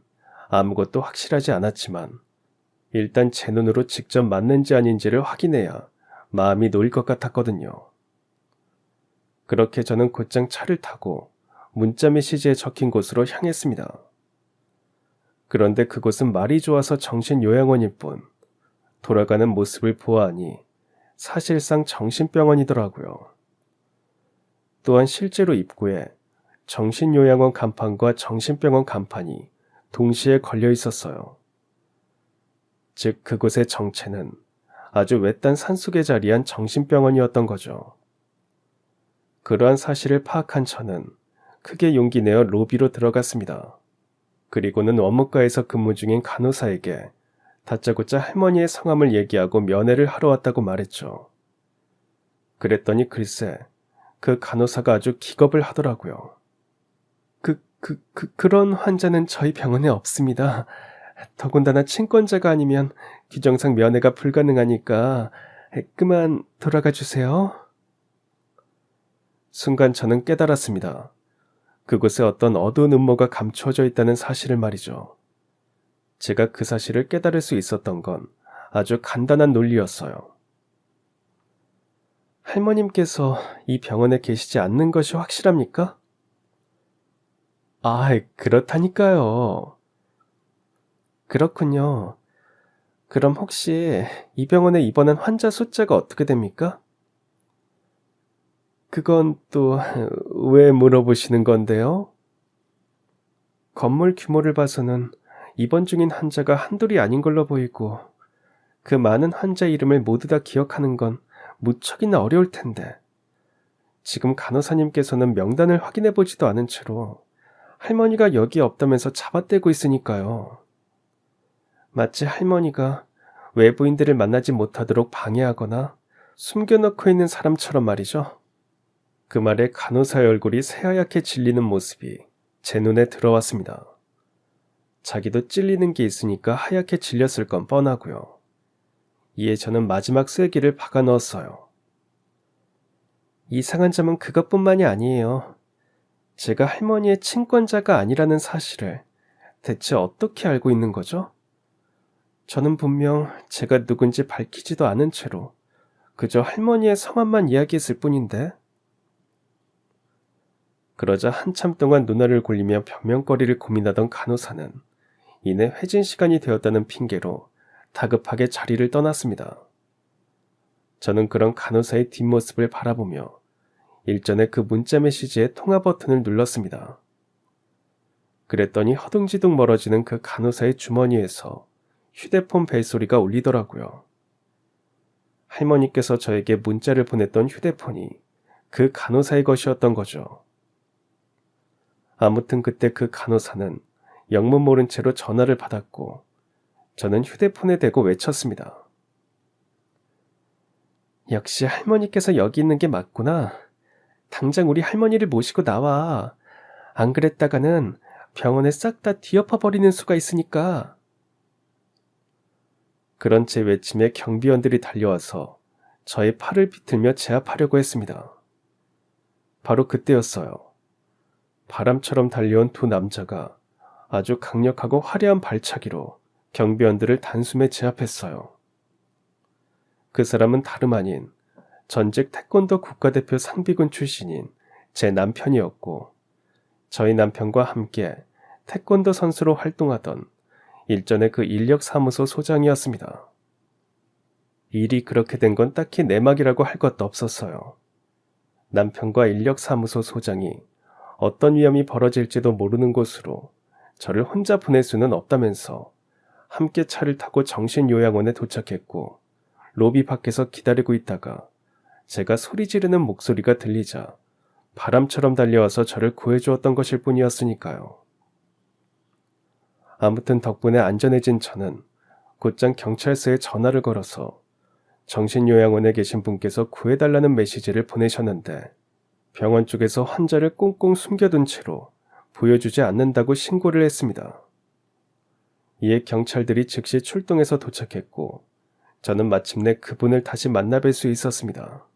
아무것도 확실하지 않았지만 일단 제 눈으로 직접 맞는지 아닌지를 확인해야 마음이 놓일 것 같았거든요. 그렇게 저는 곧장 차를 타고 문자 메시지에 적힌 곳으로 향했습니다. 그런데 그곳은 말이 좋아서 정신요양원일 뿐 돌아가는 모습을 보아하니 사실상 정신병원이더라고요. 또한 실제로 입구에 정신요양원 간판과 정신병원 간판이 동시에 걸려 있었어요. 즉 그곳의 정체는 아주 외딴 산속에 자리한 정신병원이었던 거죠. 그러한 사실을 파악한 저는 크게 용기 내어 로비로 들어갔습니다. 그리고는 원무과에서 근무 중인 간호사에게 다짜고짜 할머니의 성함을 얘기하고 면회를 하러 왔다고 말했죠. 그랬더니 글쎄 그 간호사가 아주 기겁을 하더라고요. 그런 환자는 저희 병원에 없습니다. 더군다나 친권자가 아니면 규정상 면회가 불가능하니까 그만 돌아가 주세요. 순간 저는 깨달았습니다. 그곳에 어떤 어두운 음모가 감추어져 있다는 사실을 말이죠. 제가 그 사실을 깨달을 수 있었던 건 아주 간단한 논리였어요. 할머님께서 이 병원에 계시지 않는 것이 확실합니까? 그렇다니까요. 그렇군요. 그럼 혹시 이 병원에 입원한 환자 숫자가 어떻게 됩니까? 그건 또 왜 물어보시는 건데요? 건물 규모를 봐서는 입원 중인 환자가 한둘이 아닌 걸로 보이고 그 많은 환자 이름을 모두 다 기억하는 건 무척이나 어려울 텐데 지금 간호사님께서는 명단을 확인해 보지도 않은 채로 할머니가 여기에 없다면서 잡아떼고 있으니까요. 마치 할머니가 외부인들을 만나지 못하도록 방해하거나 숨겨놓고 있는 사람처럼 말이죠. 그 말에 간호사의 얼굴이 새하얗게 질리는 모습이 제 눈에 들어왔습니다. 자기도 찔리는 게 있으니까 하얗게 질렸을 건 뻔하고요. 이에 저는 마지막 쐐기를 박아 넣었어요. 이상한 점은 그것뿐만이 아니에요. 제가 할머니의 친권자가 아니라는 사실을 대체 어떻게 알고 있는 거죠? 저는 분명 제가 누군지 밝히지도 않은 채로 그저 할머니의 성함만 이야기했을 뿐인데. 그러자 한참 동안 눈알을 굴리며 변명거리를 고민하던 간호사는 이내 회진 시간이 되었다는 핑계로 다급하게 자리를 떠났습니다. 저는 그런 간호사의 뒷모습을 바라보며 일전에 그 문자 메시지의 통화 버튼을 눌렀습니다. 그랬더니 허둥지둥 멀어지는 그 간호사의 주머니에서 휴대폰 벨소리가 울리더라고요. 할머니께서 저에게 문자를 보냈던 휴대폰이 그 간호사의 것이었던 거죠. 아무튼 그때 그 간호사는 영문 모른 채로 전화를 받았고 저는 휴대폰에 대고 외쳤습니다. 역시 할머니께서 여기 있는 게 맞구나. 당장 우리 할머니를 모시고 나와. 안 그랬다가는 병원에 싹 다 뒤엎어버리는 수가 있으니까. 그런 제 외침에 경비원들이 달려와서 저의 팔을 비틀며 제압하려고 했습니다. 바로 그때였어요. 바람처럼 달려온 두 남자가 아주 강력하고 화려한 발차기로 경비원들을 단숨에 제압했어요. 그 사람은 다름 아닌 전직 태권도 국가대표 상비군 출신인 제 남편이었고 저희 남편과 함께 태권도 선수로 활동하던 일전의 그 인력사무소 소장이었습니다. 일이 그렇게 된 건 딱히 내막이라고 할 것도 없었어요. 남편과 인력사무소 소장이 어떤 위험이 벌어질지도 모르는 곳으로 저를 혼자 보낼 수는 없다면서 함께 차를 타고 정신요양원에 도착했고 로비 밖에서 기다리고 있다가 제가 소리 지르는 목소리가 들리자 바람처럼 달려와서 저를 구해주었던 것일 뿐이었으니까요. 아무튼 덕분에 안전해진 저는 곧장 경찰서에 전화를 걸어서 정신요양원에 계신 분께서 구해달라는 메시지를 보내셨는데 병원 쪽에서 환자를 꽁꽁 숨겨둔 채로 보여주지 않는다고 신고를 했습니다. 이에 경찰들이 즉시 출동해서 도착했고 저는 마침내 그분을 다시 만나뵐 수 있었습니다.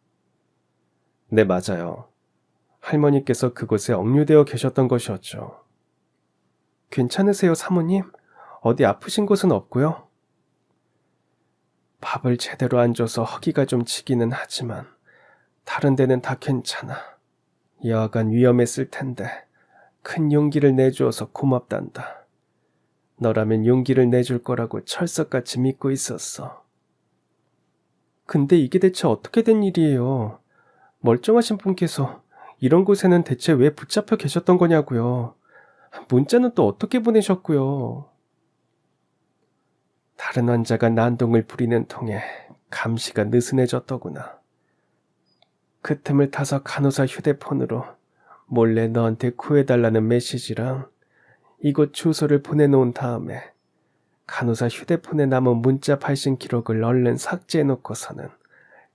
네, 맞아요. 할머니께서 그곳에 억류되어 계셨던 것이었죠. 괜찮으세요, 사모님? 어디 아프신 곳은 없고요? 밥을 제대로 안 줘서 허기가 좀 치기는 하지만 다른 데는 다 괜찮아. 여하간 위험했을 텐데 큰 용기를 내주어서 고맙단다. 너라면 용기를 내줄 거라고 철석같이 믿고 있었어. 근데 이게 대체 어떻게 된 일이에요? 멀쩡하신 분께서 이런 곳에는 대체 왜 붙잡혀 계셨던 거냐고요. 문자는 또 어떻게 보내셨고요. 다른 환자가 난동을 부리는 통에 감시가 느슨해졌더구나. 그 틈을 타서 간호사 휴대폰으로 몰래 너한테 구해달라는 메시지랑 이곳 주소를 보내놓은 다음에 간호사 휴대폰에 남은 문자 발신 기록을 얼른 삭제해놓고서는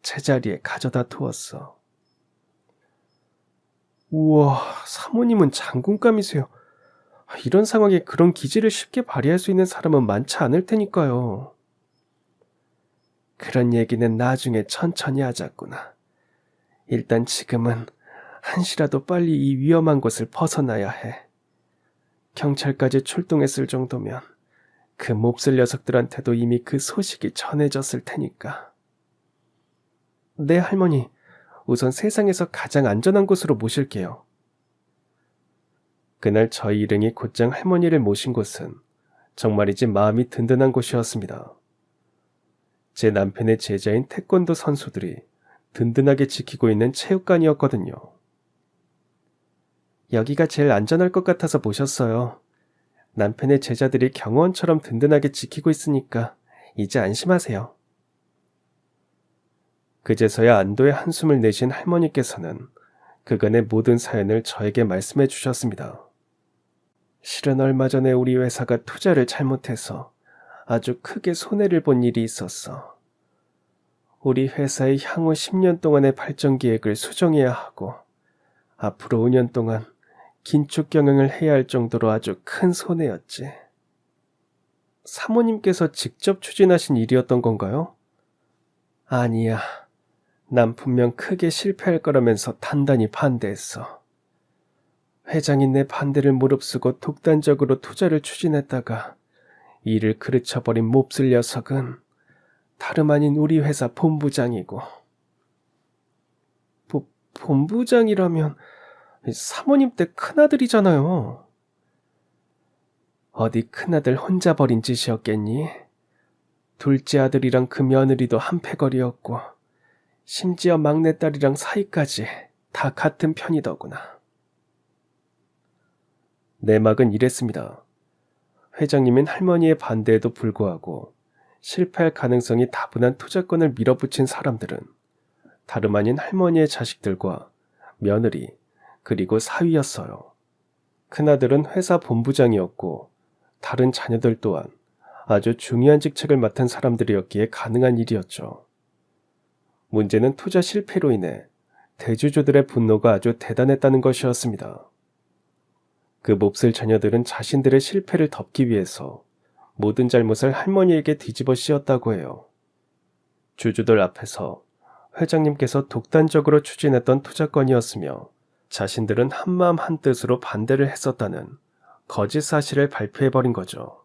제자리에 가져다 두었어. 우와, 사모님은 장군감이세요. 이런 상황에 그런 기질을 쉽게 발휘할 수 있는 사람은 많지 않을 테니까요. 그런 얘기는 나중에 천천히 하자꾸나. 일단 지금은 한시라도 빨리 이 위험한 곳을 벗어나야 해. 경찰까지 출동했을 정도면 그 몹쓸 녀석들한테도 이미 그 소식이 전해졌을 테니까. 네, 할머니. 우선 세상에서 가장 안전한 곳으로 모실게요. 그날 저희 일행이 곧장 할머니를 모신 곳은 정말이지 마음이 든든한 곳이었습니다. 제 남편의 제자인 태권도 선수들이 든든하게 지키고 있는 체육관이었거든요. 여기가 제일 안전할 것 같아서 모셨어요. 남편의 제자들이 경호원처럼 든든하게 지키고 있으니까 이제 안심하세요. 그제서야 안도의 한숨을 내신 할머니께서는 그간의 모든 사연을 저에게 말씀해 주셨습니다. 실은 얼마 전에 우리 회사가 투자를 잘못해서 아주 크게 손해를 본 일이 있었어. 우리 회사의 향후 10년 동안의 발전 계획을 수정해야 하고 앞으로 5년 동안 긴축 경영을 해야 할 정도로 아주 큰 손해였지. 사모님께서 직접 추진하신 일이었던 건가요? 아니야. 난 분명 크게 실패할 거라면서 단단히 반대했어. 회장인 내 반대를 무릅쓰고 독단적으로 투자를 추진했다가 일을 그르쳐버린 몹쓸 녀석은 다름 아닌 우리 회사 본부장이고. 본부장이라면 사모님 때 큰아들이잖아요. 어디 큰아들 혼자 벌인 짓이었겠니? 둘째 아들이랑 그 며느리도 한패거리였고 심지어 막내딸이랑 사이까지 다 같은 편이더구나. 내막은 이랬습니다. 회장님은 할머니의 반대에도 불구하고 실패할 가능성이 다분한 투자권을 밀어붙인 사람들은 다름 아닌 할머니의 자식들과 며느리, 그리고 사위였어요. 큰아들은 회사 본부장이었고 다른 자녀들 또한 아주 중요한 직책을 맡은 사람들이었기에 가능한 일이었죠. 문제는 투자 실패로 인해 대주주들의 분노가 아주 대단했다는 것이었습니다. 그 몹쓸 자녀들은 자신들의 실패를 덮기 위해서 모든 잘못을 할머니에게 뒤집어 씌웠다고 해요. 주주들 앞에서 회장님께서 독단적으로 추진했던 투자건이었으며 자신들은 한마음 한뜻으로 반대를 했었다는 거짓 사실을 발표해버린 거죠.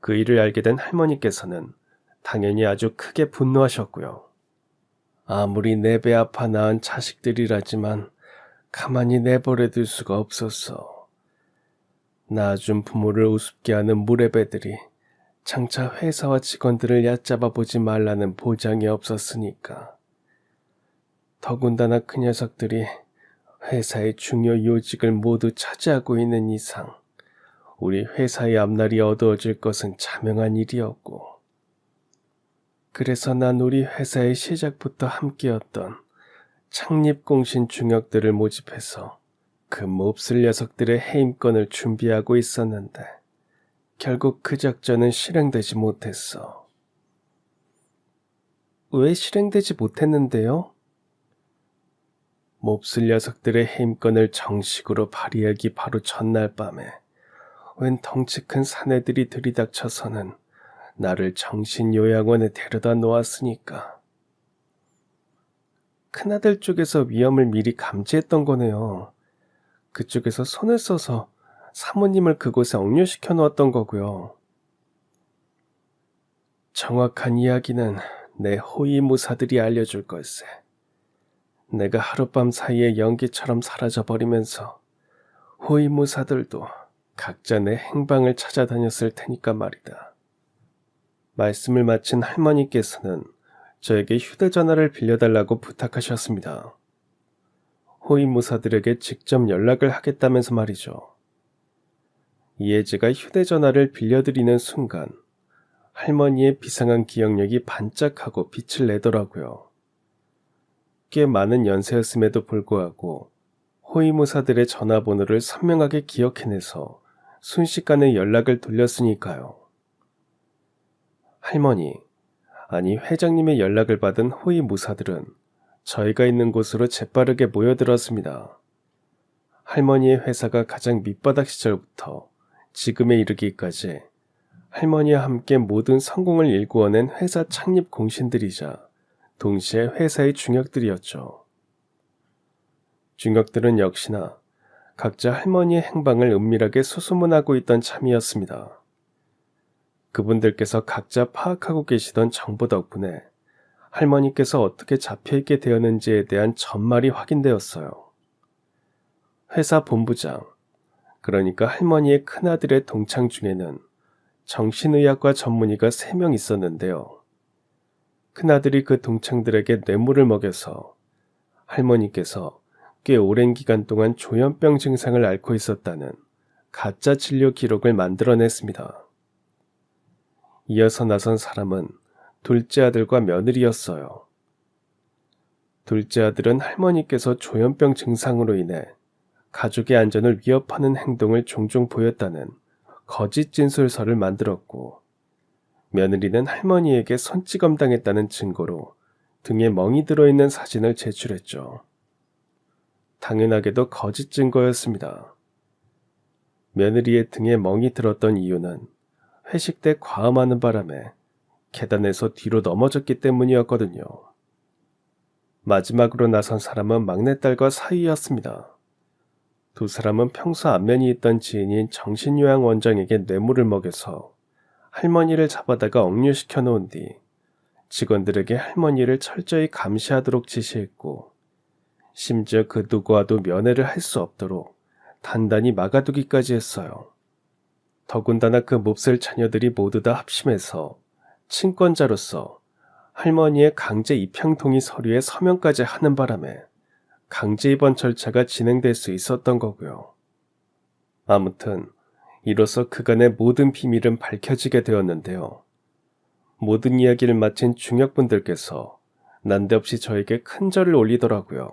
그 일을 알게 된 할머니께서는 당연히 아주 크게 분노하셨고요. 아무리 내 배 아파 낳은 자식들이라지만 가만히 내버려둘 수가 없었어. 낳아준 부모를 우습게 하는 무례배들이 장차 회사와 직원들을 얕잡아 보지 말라는 보장이 없었으니까. 더군다나 그 녀석들이 회사의 중요 요직을 모두 차지하고 있는 이상 우리 회사의 앞날이 어두워질 것은 자명한 일이었고, 그래서 난 우리 회사의 시작부터 함께였던 창립공신 중역들을 모집해서 그 몹쓸 녀석들의 해임권을 준비하고 있었는데 결국 그 작전은 실행되지 못했어. 왜 실행되지 못했는데요? 몹쓸 녀석들의 해임권을 정식으로 발휘하기 바로 전날 밤에 웬 덩치 큰 사내들이 들이닥쳐서는 나를 정신요양원에 데려다 놓았으니까. 큰아들 쪽에서 위험을 미리 감지했던 거네요. 그쪽에서 손을 써서 사모님을 그곳에 억류시켜 놓았던 거고요. 정확한 이야기는 내 호위무사들이 알려줄 걸세. 내가 하룻밤 사이에 연기처럼 사라져버리면서 호위무사들도 각자 내 행방을 찾아다녔을 테니까 말이다. 말씀을 마친 할머니께서는 저에게 휴대전화를 빌려달라고 부탁하셨습니다. 호위무사들에게 직접 연락을 하겠다면서 말이죠. 이에 제가 휴대전화를 빌려드리는 순간 할머니의 비상한 기억력이 반짝하고 빛을 내더라고요. 꽤 많은 연세였음에도 불구하고 호위무사들의 전화번호를 선명하게 기억해내서 순식간에 연락을 돌렸으니까요. 할머니, 아니 회장님의 연락을 받은 호위무사들은 저희가 있는 곳으로 재빠르게 모여들었습니다. 할머니의 회사가 가장 밑바닥 시절부터 지금에 이르기까지 할머니와 함께 모든 성공을 일구어낸 회사 창립 공신들이자 동시에 회사의 중역들이었죠. 중역들은 역시나 각자 할머니의 행방을 은밀하게 수소문하고 있던 참이었습니다. 그분들께서 각자 파악하고 계시던 정보 덕분에 할머니께서 어떻게 잡혀있게 되었는지에 대한 전말이 확인되었어요. 회사 본부장, 그러니까 할머니의 큰아들의 동창 중에는 정신의학과 전문의가 3명 있었는데요. 큰아들이 그 동창들에게 뇌물을 먹여서 할머니께서 꽤 오랜 기간 동안 조현병 증상을 앓고 있었다는 가짜 진료 기록을 만들어냈습니다. 이어서 나선 사람은 둘째 아들과 며느리였어요. 둘째 아들은 할머니께서 조현병 증상으로 인해 가족의 안전을 위협하는 행동을 종종 보였다는 거짓 진술서를 만들었고, 며느리는 할머니에게 손찌검 당했다는 증거로 등에 멍이 들어있는 사진을 제출했죠. 당연하게도 거짓 증거였습니다. 며느리의 등에 멍이 들었던 이유는 회식 때 과음하는 바람에 계단에서 뒤로 넘어졌기 때문이었거든요. 마지막으로 나선 사람은 막내딸과 사위였습니다. 두 사람은 평소 안면이 있던 지인인 정신요양 원장에게 뇌물을 먹여서 할머니를 잡아다가 억류시켜 놓은 뒤 직원들에게 할머니를 철저히 감시하도록 지시했고, 심지어 그 누구와도 면회를 할 수 없도록 단단히 막아두기까지 했어요. 더군다나 그 몹쓸 자녀들이 모두 다 합심해서 친권자로서 할머니의 강제 입양 동의 서류에 서명까지 하는 바람에 강제 입원 절차가 진행될 수 있었던 거고요. 아무튼 이로써 그간의 모든 비밀은 밝혀지게 되었는데요. 모든 이야기를 마친 중역분들께서 난데없이 저에게 큰 절을 올리더라고요.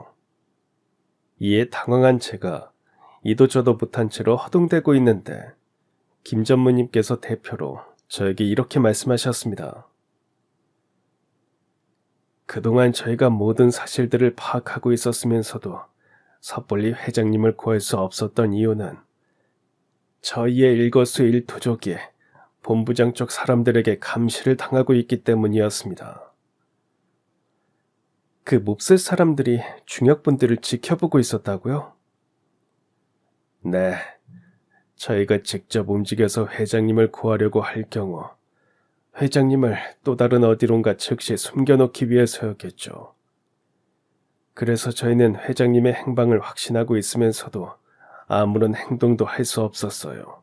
이에 당황한 제가 이도 저도 못한 채로 허둥대고 있는데 김 전무님께서 대표로 저에게 이렇게 말씀하셨습니다. 그동안 저희가 모든 사실들을 파악하고 있었으면서도 섣불리 회장님을 구할 수 없었던 이유는 저희의 일거수일투족이 본부장 쪽 사람들에게 감시를 당하고 있기 때문이었습니다. 그 몹쓸 사람들이 중역분들을 지켜보고 있었다고요? 네, 저희가 직접 움직여서 회장님을 구하려고 할 경우 회장님을 또 다른 어디론가 즉시 숨겨놓기 위해서였겠죠. 그래서 저희는 회장님의 행방을 확신하고 있으면서도 아무런 행동도 할 수 없었어요.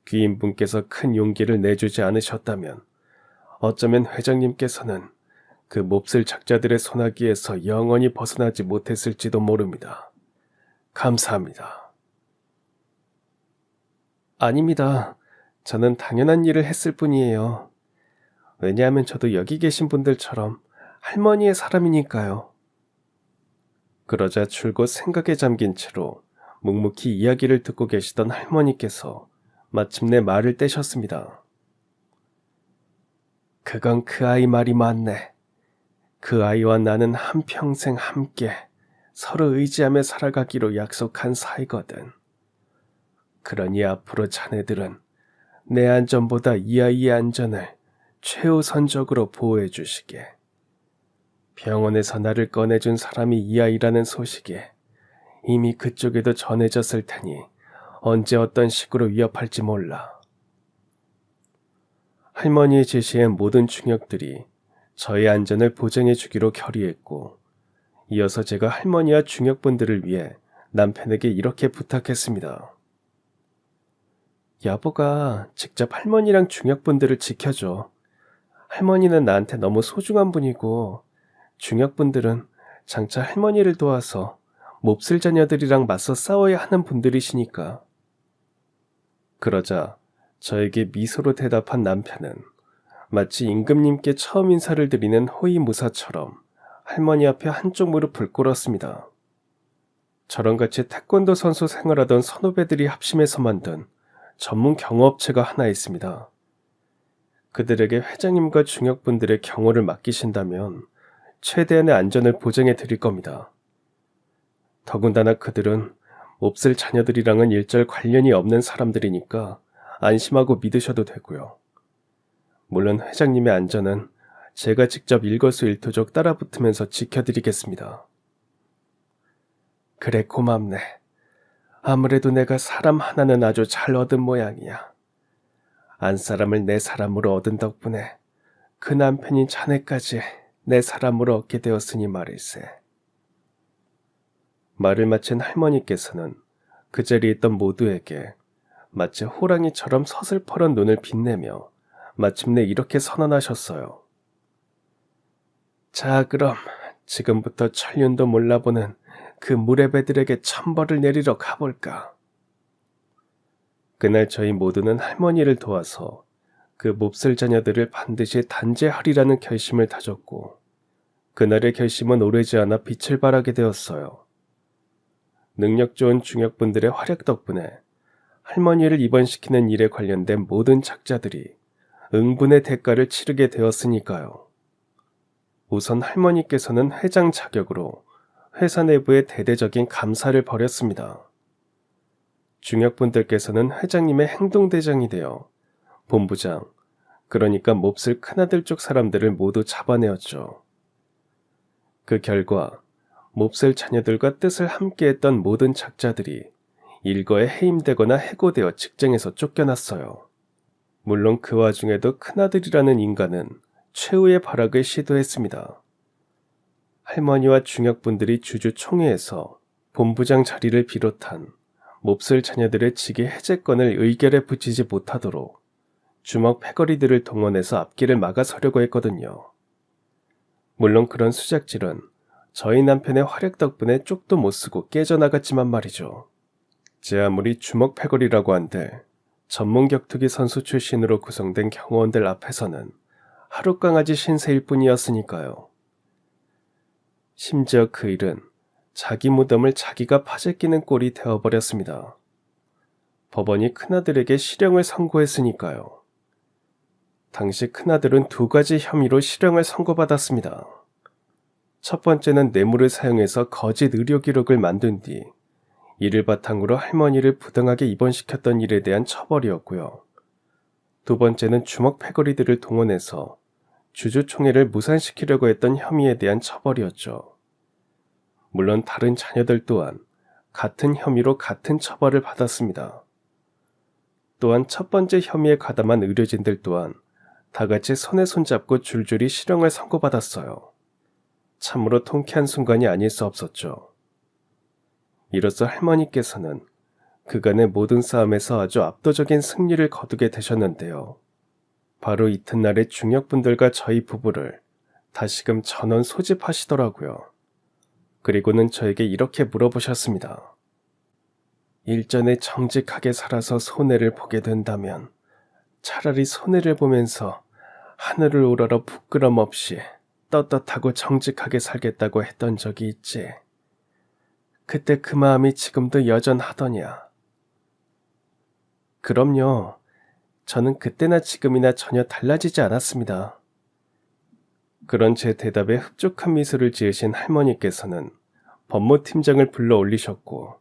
귀인분께서 큰 용기를 내주지 않으셨다면 어쩌면 회장님께서는 그 몹쓸 작자들의 손아귀에서 영원히 벗어나지 못했을지도 모릅니다. 감사합니다. 아닙니다. 저는 당연한 일을 했을 뿐이에요. 왜냐하면 저도 여기 계신 분들처럼 할머니의 사람이니까요. 그러자 줄곧 생각에 잠긴 채로 묵묵히 이야기를 듣고 계시던 할머니께서 마침내 말을 떼셨습니다. 그건 그 아이 말이 맞네. 그 아이와 나는 한평생 함께 서로 의지하며 살아가기로 약속한 사이거든. 그러니 앞으로 자네들은 내 안전보다 이 아이의 안전을 최우선적으로 보호해 주시게. 병원에서 나를 꺼내준 사람이 이 아이라는 소식이 이미 그쪽에도 전해졌을 테니 언제 어떤 식으로 위협할지 몰라. 할머니의 제시에 모든 중역들이 저의 안전을 보장해 주기로 결의했고, 이어서 제가 할머니와 중역분들을 위해 남편에게 이렇게 부탁했습니다. 여보가 직접 할머니랑 중역분들을 지켜줘. 할머니는 나한테 너무 소중한 분이고 중역분들은 장차 할머니를 도와서 몹쓸 자녀들이랑 맞서 싸워야 하는 분들이시니까. 그러자 저에게 미소로 대답한 남편은 마치 임금님께 처음 인사를 드리는 호위무사처럼 할머니 앞에 한쪽 무릎을 꿇었습니다. 저랑 같이 태권도 선수 생활하던 선후배들이 합심해서 만든 전문 경호업체가 하나 있습니다. 그들에게 회장님과 중역분들의 경호를 맡기신다면 최대한의 안전을 보장해 드릴 겁니다. 더군다나 그들은 몹쓸 자녀들이랑은 일절 관련이 없는 사람들이니까 안심하고 믿으셔도 되고요. 물론 회장님의 안전은 제가 직접 일거수일투족 따라붙으면서 지켜드리겠습니다. 그래, 고맙네. 아무래도 내가 사람 하나는 아주 잘 얻은 모양이야. 안 사람을 내 사람으로 얻은 덕분에 그 남편인 자네까지 내 사람으로 얻게 되었으니 말일세. 말을 마친 할머니께서는 그 자리에 있던 모두에게 마치 호랑이처럼 서슬퍼런 눈을 빛내며 마침내 이렇게 선언하셨어요. 자, 그럼 지금부터 천륜도 몰라보는 그 무례배들에게 천벌을 내리러 가볼까. 그날 저희 모두는 할머니를 도와서 그 몹쓸 자녀들을 반드시 단죄하리라는 결심을 다졌고, 그날의 결심은 오래지 않아 빛을 발하게 되었어요. 능력 좋은 중역분들의 활약 덕분에 할머니를 입원시키는 일에 관련된 모든 작자들이 응분의 대가를 치르게 되었으니까요. 우선 할머니께서는 회장 자격으로 회사 내부에 대대적인 감사를 벌였습니다. 중역분들께서는 회장님의 행동대장이 되어 본부장, 그러니까 몹쓸 큰아들 쪽 사람들을 모두 잡아내었죠. 그 결과 몹쓸 자녀들과 뜻을 함께했던 모든 작자들이 일거에 해임되거나 해고되어 직장에서 쫓겨났어요. 물론 그 와중에도 큰아들이라는 인간은 최후의 발악을 시도했습니다. 할머니와 중역분들이 주주총회에서 본부장 자리를 비롯한 몹쓸 자녀들의 직위 해제권을 의결에 붙이지 못하도록 주먹 패거리들을 동원해서 앞길을 막아서려고 했거든요. 물론 그런 수작질은 저희 남편의 활약 덕분에 쪽도 못 쓰고 깨져나갔지만 말이죠. 제 아무리 주먹 패거리라고 한들 전문 격투기 선수 출신으로 구성된 경호원들 앞에서는 하루 강아지 신세일 뿐이었으니까요. 심지어 그 일은 자기 무덤을 자기가 파재끼는 꼴이 되어버렸습니다. 법원이 큰아들에게 실형을 선고했으니까요. 당시 큰아들은 2가지 혐의로 실형을 선고받았습니다. 첫 번째는 뇌물을 사용해서 거짓 의료 기록을 만든 뒤 이를 바탕으로 할머니를 부당하게 입원시켰던 일에 대한 처벌이었고요. 2번째는 주먹 패거리들을 동원해서 주주총회를 무산시키려고 했던 혐의에 대한 처벌이었죠. 물론 다른 자녀들 또한 같은 혐의로 같은 처벌을 받았습니다. 또한 첫 번째 혐의에 가담한 의료진들 또한 다같이 손에 손잡고 줄줄이 실형을 선고받았어요. 참으로 통쾌한 순간이 아닐 수 없었죠. 이로써 할머니께서는 그간의 모든 싸움에서 아주 압도적인 승리를 거두게 되셨는데요. 바로 이튿날에 중역분들과 저희 부부를 다시금 전원 소집하시더라고요. 그리고는 저에게 이렇게 물어보셨습니다. 일전에 정직하게 살아서 손해를 보게 된다면 차라리 손해를 보면서 하늘을 우러러 부끄럼 없이 떳떳하고 정직하게 살겠다고 했던 적이 있지. 그때 그 마음이 지금도 여전하더냐. 그럼요. 저는 그때나 지금이나 전혀 달라지지 않았습니다. 그런 제 대답에 흡족한 미소를 지으신 할머니께서는 법무팀장을 불러 올리셨고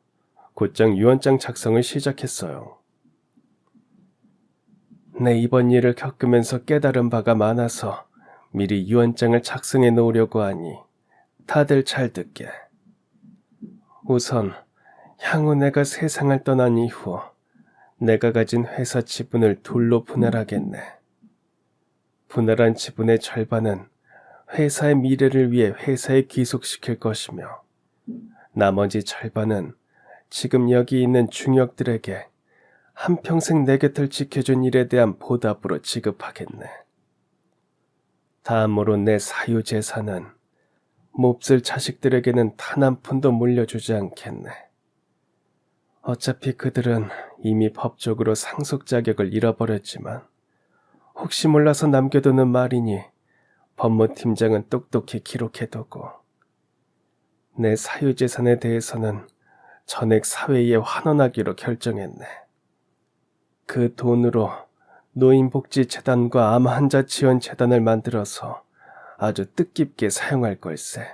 곧장 유언장 작성을 시작했어요. 내 이번 일을 겪으면서 깨달은 바가 많아서 미리 유언장을 작성해 놓으려고 하니 다들 잘 듣게. 우선 향후 내가 세상을 떠난 이후 내가 가진 회사 지분을 둘로 분할하겠네. 분할한 지분의 절반은 회사의 미래를 위해 회사에 귀속시킬 것이며 나머지 절반은 지금 여기 있는 중역들에게 한평생 내 곁을 지켜준 일에 대한 보답으로 지급하겠네. 다음으로 내 사유재산은 몹쓸 자식들에게는 단 한 푼도 물려주지 않겠네. 어차피 그들은 이미 법적으로 상속 자격을 잃어버렸지만 혹시 몰라서 남겨두는 말이니 법무팀장은 똑똑히 기록해두고 내 사유재산에 대해서는 전액 사회에 환원하기로 결정했네. 그 돈으로 노인복지재단과 암환자지원재단을 만들어서 아주 뜻깊게 사용할 걸세.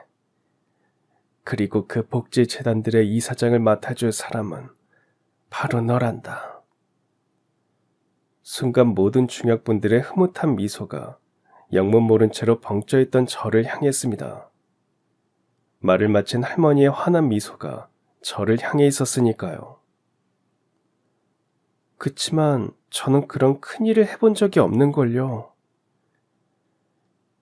그리고 그 복지재단들의 이사장을 맡아줄 사람은 바로 너란다. 순간 모든 중역분들의 흐뭇한 미소가 영문 모른 채로 벙쪄있던 저를 향했습니다. 말을 마친 할머니의 환한 미소가 저를 향해 있었으니까요. 그치만 저는 그런 큰일을 해본 적이 없는걸요.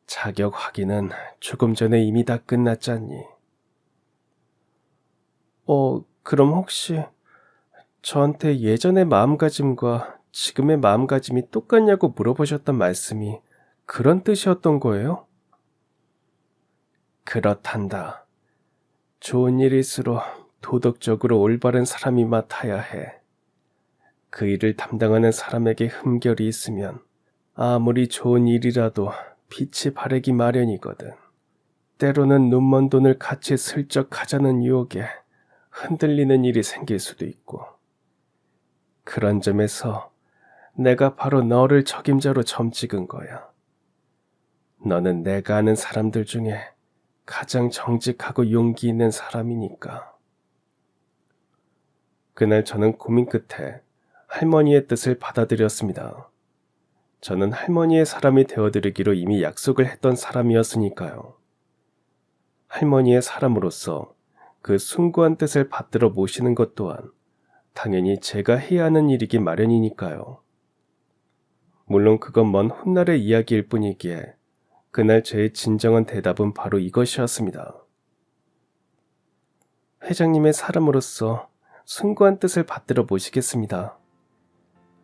자격 확인은 조금 전에 이미 다 끝났잖니. 그럼 혹시 저한테 예전의 마음가짐과 지금의 마음가짐이 똑같냐고 물어보셨던 말씀이 그런 뜻이었던 거예요? 그렇단다. 좋은 일일수록 도덕적으로 올바른 사람이 맡아야 해. 그 일을 담당하는 사람에게 흠결이 있으면 아무리 좋은 일이라도 빛이 바래기 마련이거든. 때로는 눈먼 돈을 같이 슬쩍 가자는 유혹에 흔들리는 일이 생길 수도 있고. 그런 점에서 내가 바로 너를 적임자로 점 찍은 거야. 너는 내가 아는 사람들 중에 가장 정직하고 용기 있는 사람이니까. 그날 저는 고민 끝에 할머니의 뜻을 받아들였습니다. 저는 할머니의 사람이 되어드리기로 이미 약속을 했던 사람이었으니까요. 할머니의 사람으로서 그 숭고한 뜻을 받들어 모시는 것 또한 당연히 제가 해야 하는 일이기 마련이니까요. 물론 그건 먼 훗날의 이야기일 뿐이기에 그날 제 진정한 대답은 바로 이것이었습니다. 회장님의 사람으로서 숭고한 뜻을 받들어 모시겠습니다.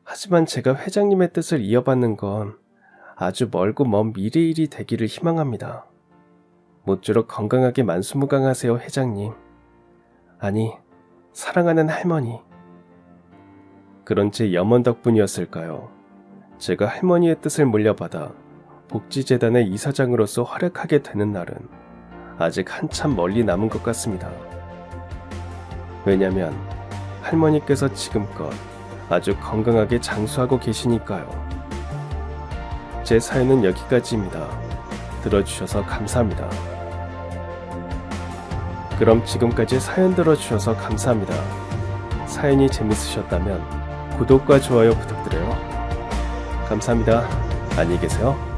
하지만 제가 회장님의 뜻을 이어받는 건 아주 멀고 먼 미래 일이 되기를 희망합니다. 모쪼록 건강하게 만수무강하세요, 회장님. 아니, 사랑하는 할머니. 그런 제 염원 덕분이었을까요? 제가 할머니의 뜻을 물려받아 복지재단의 이사장으로서 활약하게 되는 날은 아직 한참 멀리 남은 것 같습니다. 왜냐면 할머니께서 지금껏 아주 건강하게 장수하고 계시니까요. 제 사연은 여기까지입니다. 들어주셔서 감사합니다. 그럼 지금까지 사연 들어주셔서 감사합니다. 사연이 재밌으셨다면 구독과 좋아요 부탁드려요. 감사합니다. 안녕히 계세요.